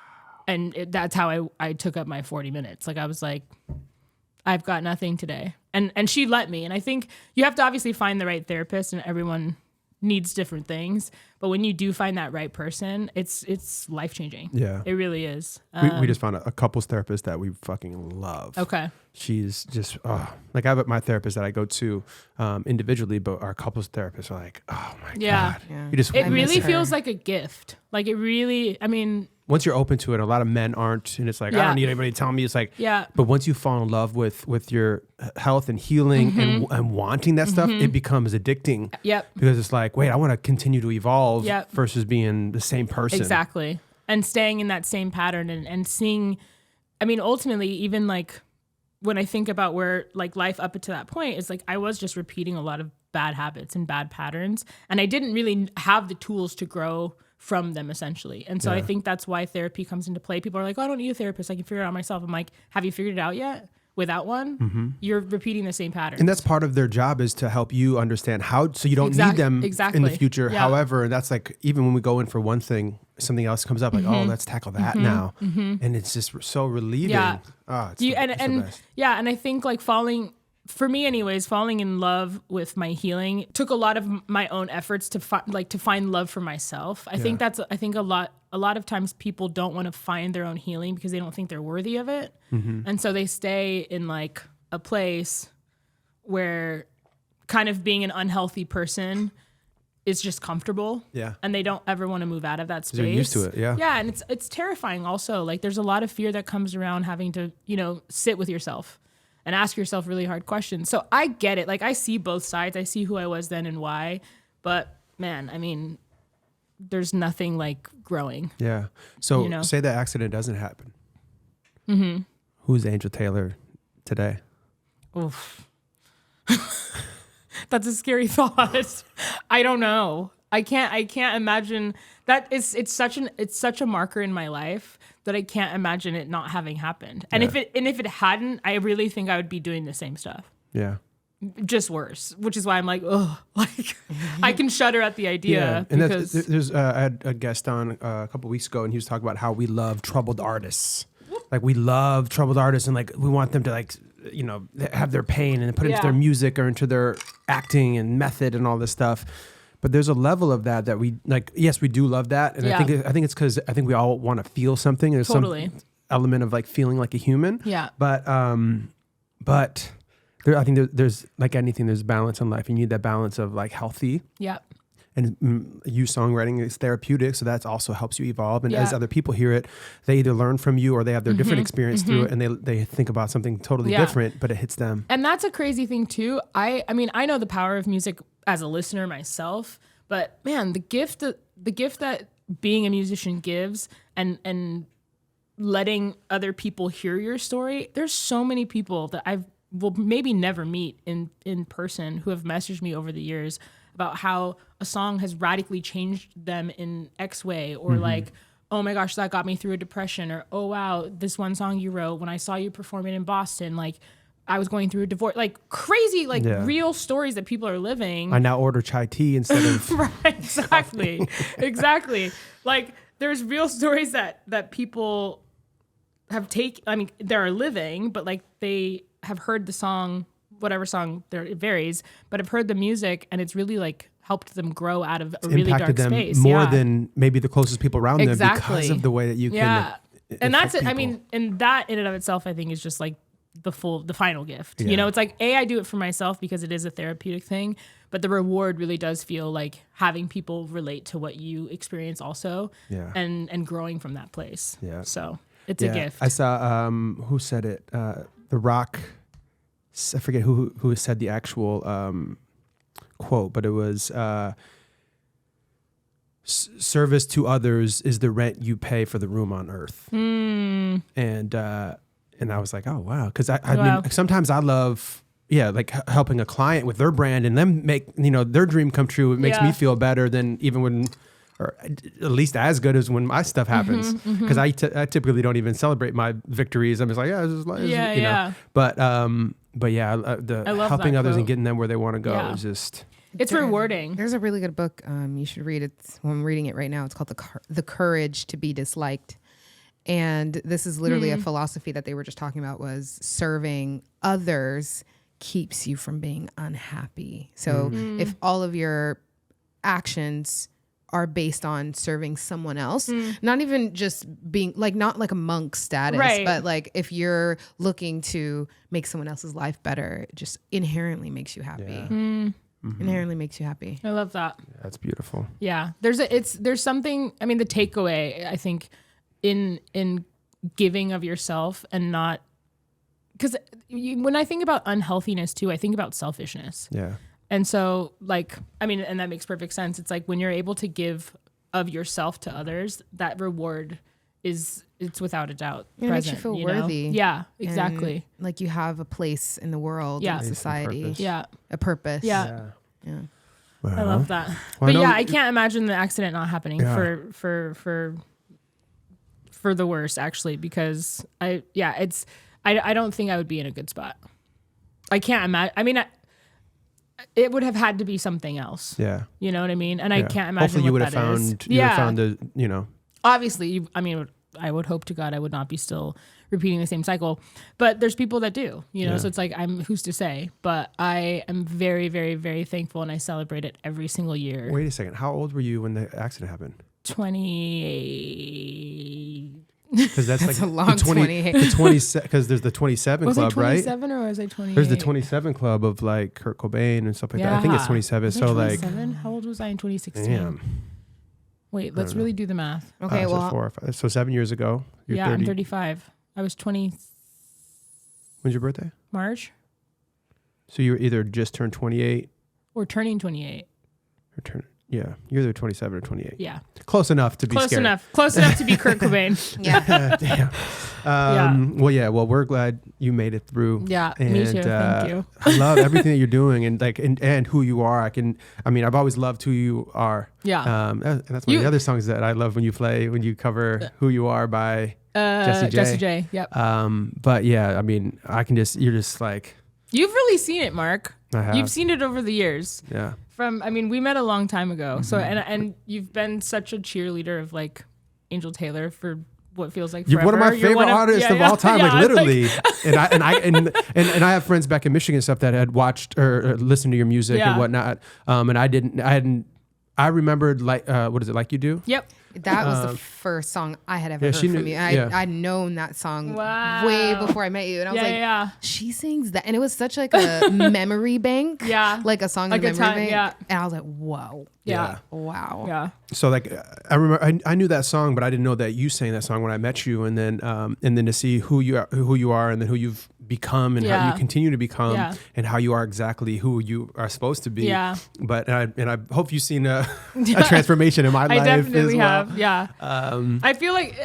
And that's how I took up my 40 minutes. Like I was like, I've got nothing today. And she let me. And I think you have to obviously find the right therapist, and everyone needs different things. But when you do find that right person, it's life-changing. Yeah. It really is. We just found a couples therapist that we fucking love. Okay. She's just, like I have my therapist that I go to individually, but our couples therapists are like, oh my God. Yeah. You just, It I really miss her. feels like a gift. Like it really, I mean, once you're open to it, a lot of men aren't, and it's like, I Yeah. don't need anybody to tell me. It's like, yeah. but once you fall in love with your health and healing and wanting that stuff, it becomes addicting. Yep. Because it's like, wait, I want to continue to evolve Yep. versus being the same person. Exactly. And staying in that same pattern and seeing, I mean, ultimately, even like when I think about where like life up to that point, it's like I was just repeating a lot of bad habits and bad patterns. And I didn't really have the tools to grow from them essentially. And so I think that's why therapy comes into play. People are like, oh, I don't need a therapist. I can figure it out myself. I'm like, have you figured it out yet? Without one, you're repeating the same pattern. And that's part of their job, is to help you understand how, so you don't need them in the Exactly. future. Yeah. However, that's like, even when we go in for one thing, something else comes up, like, oh, let's tackle that now. And it's just so relieving. Yeah. Oh, it's You, the, it's the best. yeah, and I think like for me anyways, falling in love with my healing took a lot of my own efforts to find love for myself. I think a lot of times people don't want to find their own healing because they don't think they're worthy of it. And so they stay in like a place where kind of being an unhealthy person is just comfortable. Yeah. And they don't ever want to move out of that space. They're used to it. Yeah. Yeah, and it's terrifying also. Like there's a lot of fear that comes around having to, sit with yourself and ask yourself really hard questions. So I get it. Like I see both sides. I see who I was then and why. But man, I mean, there's nothing like growing. Yeah. So You know? say that accident doesn't happen. Who's Angel Taylor today? Oof. That's a scary thought. I don't know. I can't imagine that. It's such a marker in my life that I can't imagine it not having happened. And if it hadn't, I really think I would be doing the same stuff. Yeah. Just worse, which is why I'm like, oh, like I can shudder at the idea. And Because there's I had a guest on a couple weeks ago, and he was talking about how we love troubled artists. Like we love troubled artists, and like we want them to like, have their pain and put it into their music or into their acting and method and all this stuff. But there's a level of that we like. Yes, we do love that, and I think it's because I think we all want to feel something. There's Totally. some element of like feeling like a human. Yeah. But I think there's like anything, there's balance in life. You need that balance of like healthy. yeah. And you songwriting is therapeutic, so that also helps you evolve. And Yeah. as other people hear it, they either learn from you or they have their different experience through it, and they think about something totally different, but it hits them. And that's a crazy thing too. I mean, I know the power of music as a listener myself, but man, the gift that being a musician gives and letting other people hear your story. There's so many people that I will maybe never meet in person who have messaged me over the years about how a song has radically changed them in X way, or like, oh my gosh, that got me through a depression, or oh wow, this one song you wrote when I saw you performing in Boston, like I was going through a divorce, like crazy, like real stories that people are living. I now order chai tea instead of Right, exactly. Exactly. Like there's real stories that people have they are living, but like they have heard the song, whatever song it varies, but have heard the music, and it's really like helped them grow out of a really dark impacted them space. more than maybe the closest people around them, because Exactly. of the way that you Yeah. can. And that's it. affect I mean, people. and that in and of itself, I think is just like the final gift. Yeah. You know, it's like, I do it for myself because it is a therapeutic thing, but the reward really does feel like having people relate to what you experience also, Yeah. and growing from that place. Yeah. So It's a gift. I saw who said it. The Rock. I forget who said the actual quote, but it was service to others is the rent you pay for the room on earth. And I was like, oh wow, because I mean sometimes I love like helping a client with their brand and them make their dream come true. It makes me feel better than even when, or at least as good as when my stuff happens. Because I typically don't even celebrate my victories. I'm just like know. But I love helping others and getting them where they want to go is just. It's rewarding. There's a really good book you should read. I'm reading it right now. It's called The Courage to be Disliked. And this is literally a philosophy that they were just talking about, was serving others keeps you from being unhappy. So if all of your actions are based on serving someone else, not even just being not like a monk status, but like if you're looking to make someone else's life better, it just inherently makes you happy. Yeah. Inherently makes you happy. I love that. Yeah, that's beautiful. Yeah. There's something, I mean, the takeaway, I think, in giving of yourself, and not, because when I think about unhealthiness too, I think about selfishness. Yeah. And so and that makes perfect sense. It's like when you're able to give of yourself to others, that reward it's without a doubt It makes you feel worthy. Yeah, exactly. And like you have a place in the world, in society. Purpose. Yeah. A purpose. Yeah. Well, I love that. Well, But I can't imagine the accident not happening for the worst, actually, because I don't think I would be in a good spot. I can't imagine. I mean, it would have had to be something else. Yeah. You know what I mean? And I can't imagine Hopefully you would what have that is. found, you would have found Obviously, I would hope to God I would not be still repeating the same cycle. But there's people that do, so it's like, who's to say? But I am very, very, very thankful, and I celebrate it every single year. Wait a second. How old were you when the accident happened? 28. Because that's like a long 28. Because there's the 27 was club, I 27 or was I 28? There's the 27 club of like Kurt Cobain and stuff like that. I think it's 27. Was I 27? How old was I in 2016? Damn. Wait, let's really do the math. Okay, so 4 or 5. So 7 years ago. You're 30. I'm 35. I was 20. When's your birthday? March. So you were either just turned 28 or turning 28. You're either 27 or 28. Yeah. Close enough to be scared. Close enough to be Kurt Cobain. Yeah. Damn. Well, we're glad you made it through. Yeah, me too. Thank you. I love everything that you're doing and who you are. I've always loved who you are. Yeah. And that's one of the other songs that I love when you cover Who You Are by Jessie J. Jessie J. Yep. But yeah, you're just like. You've really seen it, Mark. I have. You've seen it over the years. Yeah. We met a long time ago. So, and you've been such a cheerleader of like Angel Taylor for what feels like forever. You're one of my favorite artists of all time, literally. And I have friends back in Michigan and stuff that had watched or listened to your music and whatnot. I remembered what is it, Like You Do? Yep. That was the first song I had ever heard from you. I'd known that song way before I met you. And I was she sings that. And it was such like a memory bank. Yeah. Like a song like in the memory bank. Yeah. And I was like, whoa. Yeah. Wow. Yeah. So I remember I knew that song, but I didn't know that you sang that song when I met you. And then to see who you are and then who you've become and how you continue to become and how you are exactly who you are supposed to be. Yeah. But I hope you've seen a transformation in my life. I definitely as well. have. Yeah. I feel like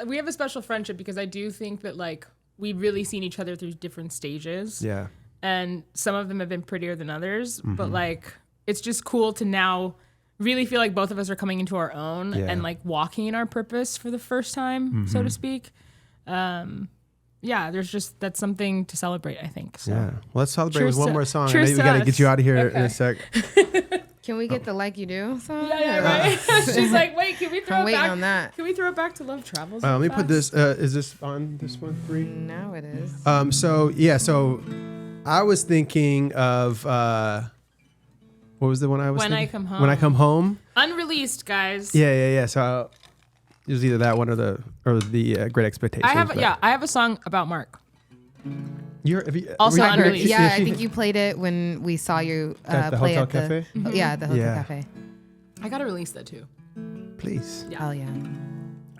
we have a special friendship because I do think that like we've really seen each other through different stages. Yeah. And some of them have been prettier than others, but like it's just cool to now really feel like both of us are coming into our own and like walking in our purpose for the first time, so to speak. That's something to celebrate, I think. So. Yeah. Well, let's celebrate Cheers with one to- more song. cheers Maybe we to got to us. get you out of here in a sec. Can we get the Like You Do song? Yeah, right. She's like, wait, can we throw I'm it waiting back? on that. Can we throw it back to Love Travels? Let me real put fast? this. Is this on this one? 3? Now it is. So I was thinking of what was the one I was When thinking? I Come Home. When I Come Home. Unreleased, guys. Yeah. So it was either that one or the Great Expectations. I have a song about Mark. Also unreleased. Yeah, I think you played it when we saw you at the play Hotel at the Cafe? Yeah, the Hotel Yeah. Cafe. I gotta release that too. Please. Yeah. Oh yeah.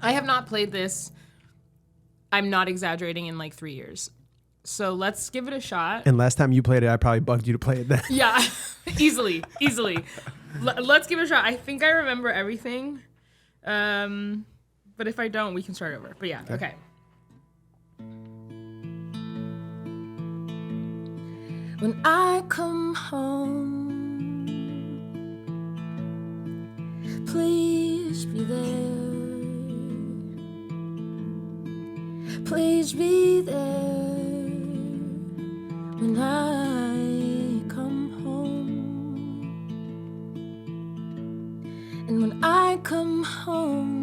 I have not played this I'm not exaggerating, in like 3 years. So let's give it a shot. And last time you played it, I probably bugged you to play it then. Yeah, easily. Let's give it a shot. I think I remember everything. But if I don't, we can start over. But yeah, okay. When I come home, please be there. Please be there when I come home. And when I come home,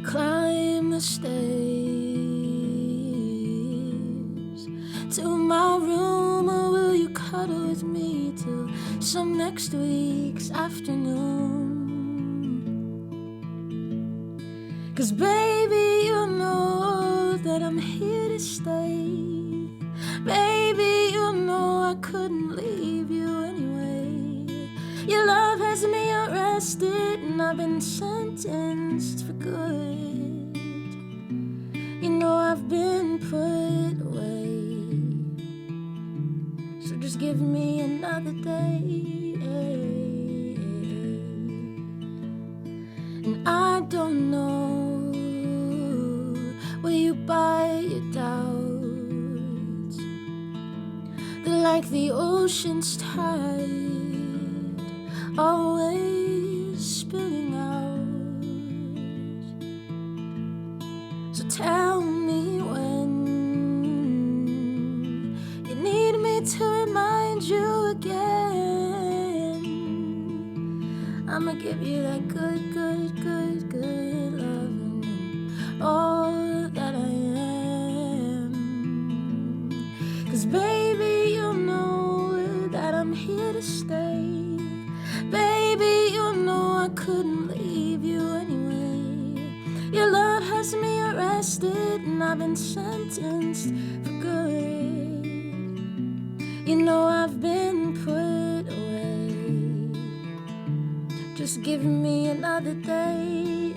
climb the stairs to my room, or will you cuddle with me till some next week's afternoon? 'Cause baby, you know that I'm here to stay. Baby, you know I couldn't leave you anyway. Your love has me arrested and I've been sentenced for good. You know I've been put away. So just give me another day. And I don't know where you buy your doubts. They're like the ocean's tide, always spilling out. So tell me when you need me to remind you again. I'ma give you that good loving and all that I am. 'Cause baby, you know that I'm here to stay. Baby, you know I couldn't leave you anyway. Your love has me arrested and I've been sentenced for good. You know I've been put away. Just give me another day.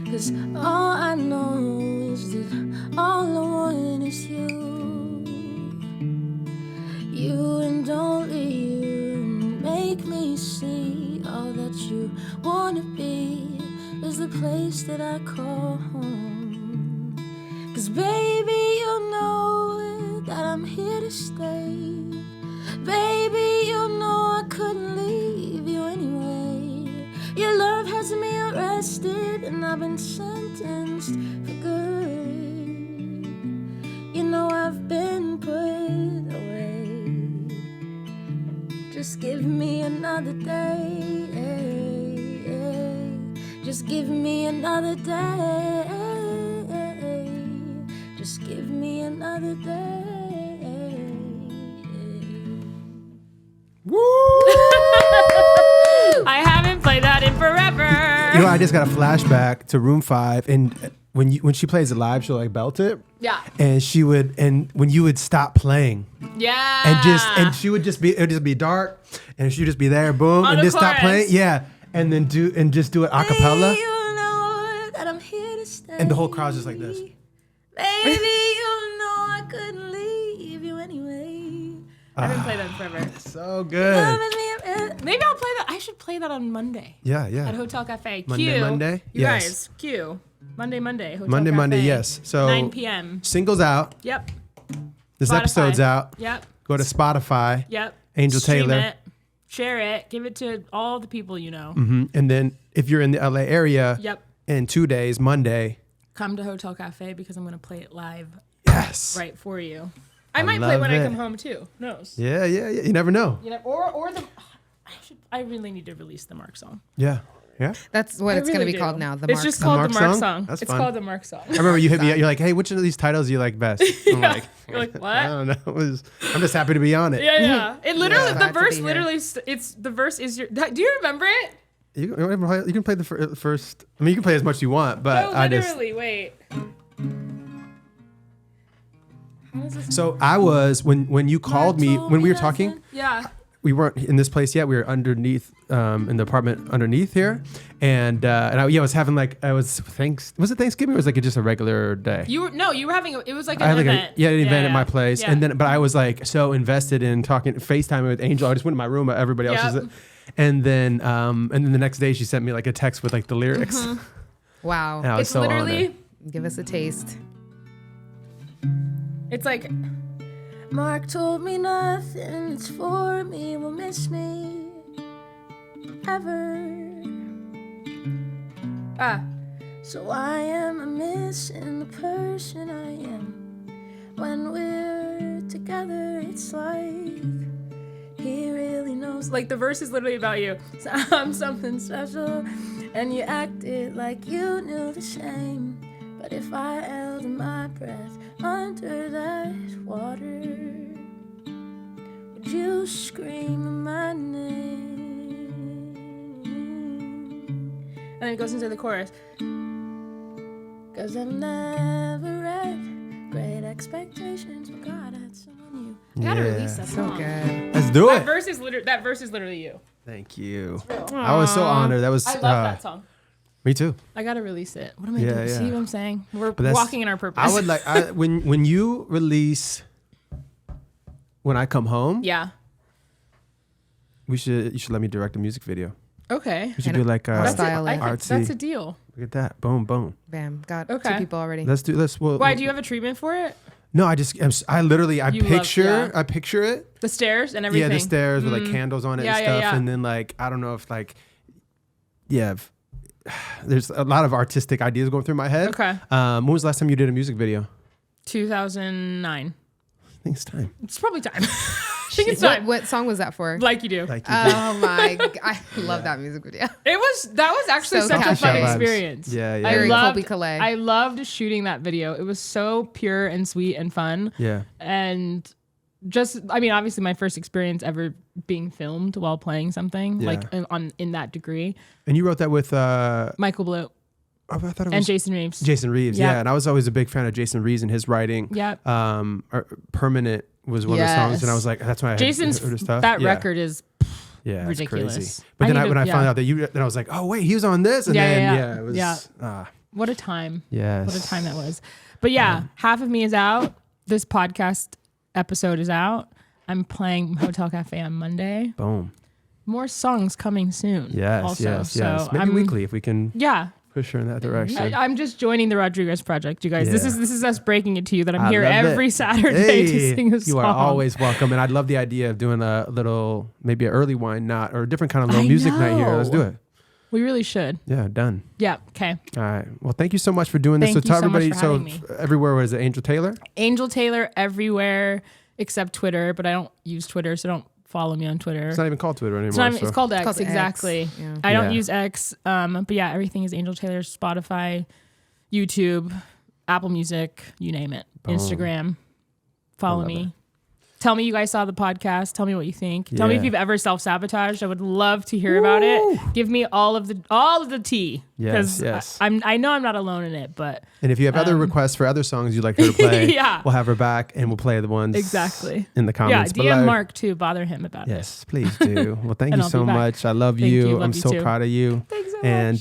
'Cause all I know is that all I want is you. You and only you make me see all that you wanna be is the place that I call home. 'Cause baby, you know that I'm here to stay. Baby, you know I couldn't leave you anyway. Your love has me arrested and I've been sentenced for good. You know I've been put away. Just give me another day. Just give me another day. Just give me another day. Woo! I haven't played that in forever. You know, I just got a flashback to Room 5, and when she plays it live, she'll like belt it. Yeah. And when you would stop playing, Yeah. and she would just be, it would just be dark, and she'd just be there, boom, On and the just stop chorus. playing, yeah, and then just do it a cappella, Baby, you know that I'm here to stay. and the whole crowd's just like this. Baby, you know I couldn't leave you anyway. I haven't played that in forever. So good. Maybe I'll play that. I should play that on Monday Yeah. at Hotel Cafe. Monday? You Yes. guys, Q. Monday, Hotel Monday, Cafe. yes. So 9 p.m. Singles out. Yep. This Spotify. episode's out. Yep. Go to Spotify. Yep. Angel Stream Taylor. it, share it. Give it to all the people you know. And then if you're in the LA area, Yep. in 2 days, Monday. Come to Hotel Cafe because I'm going to play it live Yes. right for you. I might play love when I it. come home too. Who knows? Yeah. You never know. You know, or the. I really need to release the Mark song. Yeah. That's what I it's going to really be do. called now. The It's Mark just song. called Mark the Mark song? song. That's It's fun. called the Mark song. I remember you hit me. You're like, "Hey, which of these titles do you like best?" I'm like, You're like, what? I don't know. I'm just happy to be on it. Yeah. It literally, Glad the to verse be here. literally, the verse is your. Do you remember it? You can play the first. I mean, you can play as much as you want, but No, I just. literally. Wait. How does this? So I was when you called me when we were talking. Yeah. we weren't in this place yet. We were underneath in the apartment underneath here, and I was having like was it Thanksgiving or was it like just a regular day? You were having it was like I an had event. an event at my place, Yeah. and then but I was like so invested in talking FaceTime with Angel. I just went in my room, but everybody else was. And then the next day she sent me like a text with like the lyrics. Wow. And I was It's so literally honored. Give us a taste. it's like Mark told me nothing's for me, will miss me ever. So why am I missing the person I am? When we're together, it's like he really knows. like the verse is literally about you. So I'm something special, and you acted like you knew the same. But if I held my breath under that water, would you scream my name? And then it goes into the chorus. 'Cause I've never read Great Expectations, but God had someone I gotta Yeah. release that So song. good. Let's do That it. verse is literally you. Thank you. I was so honored. That was I love that song. Me too. I gotta release it. What am I Yeah, doing? yeah. See what I'm saying? We're that's- walking in our purpose. I would like when you release When I Come Home. Yeah. You should let me direct a music video. Okay. We should And do like I'll a style it. artsy. That's a deal. Look at that. Boom, boom. Bam. Got Okay. 2 people already. Why do you have a treatment for it? No, I literally You love- yeah. I picture it. The stairs and everything. Yeah, the stairs with like candles on it Yeah, and yeah, stuff. yeah. And then like, I don't know if like, there's a lot of artistic ideas going through my head. Okay. When was the last time you did a music video? 2009. I think it's time. It's probably time. I think it's time. What song was that for? Like you do. Like you did. Oh my! I love that music video. That was actually So such a catchy. fun Vibes. experience. Yeah, yeah. I Very loved, Colby Calais. I loved shooting that video. It was so pure and sweet and fun. Yeah. And obviously my first experience ever being filmed while playing something Yeah. like in that degree. And you wrote that with Michael Blue I thought it was and Jason Reeves. Jason Reeves. Yeah. Yeah. And I was always a big fan of Jason Reeves and his writing. Yeah. Permanent was one of the songs, and I was like, that's why I Jason's heard his stuff. that Yeah. record is Yeah, it's ridiculous. crazy. But then when I found out that then I was like, oh wait, he was on this, and it was what a time. yes. What a time that was. But Half of Me is out. This podcast episode is out. I'm playing Hotel Cafe on Monday. Boom. More songs coming soon. Yes, also. yes. So Maybe weekly if we can push her in that direction. I'm just joining the Rodriguez project, you guys. This Yeah. is us breaking it to you that I'm I here love every it. Saturday to sing a song. You are always welcome, and I'd love the idea of doing a little, maybe an early wine night or a different kind of little I music night here. Let's do know. it. We really should. Yeah, done. Yeah. Okay. All right. Well, thank you so much for doing this. Thank so tell you so much everybody. for having me. Everywhere was it Angel Taylor? Angel Taylor everywhere except Twitter, but I don't use Twitter, so don't follow me on Twitter. It's not even called Twitter anymore. It's, not, so. it's called X, called X, exactly. yeah. I don't Yeah. use X, but yeah, everything is Angel Taylor, Spotify, YouTube, Apple Music, you name it. Boom. Instagram. Follow love me. it. Tell me you guys saw the podcast. Tell me what you think. Tell me if Yeah. you've ever self-sabotaged. I would love to hear about it. Give me all of the tea. Yes, yes. I know I'm not alone in it, but And if you have other requests for other songs you'd like her to play, Yeah. we'll have her back and we'll play the ones exactly. in the Yeah, comments DM below. Mark too. Bother him about it. Yes, please do. Well, thank And you I'll so be back. much. I love Thank you. you. Love I'm you so too. proud of you. Thanks so And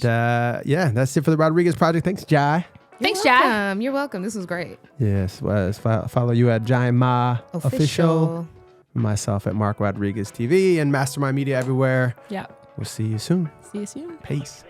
that's it for the Rodriguez Project. Thanks, Jai. Thanks, Jack. Welcome. You're welcome. This was great. Yes, was follow you at Jai Ma Official. Myself at Mark Rodriguez TV and Mastermind Media everywhere. Yeah. We'll see you soon. See you soon. Peace.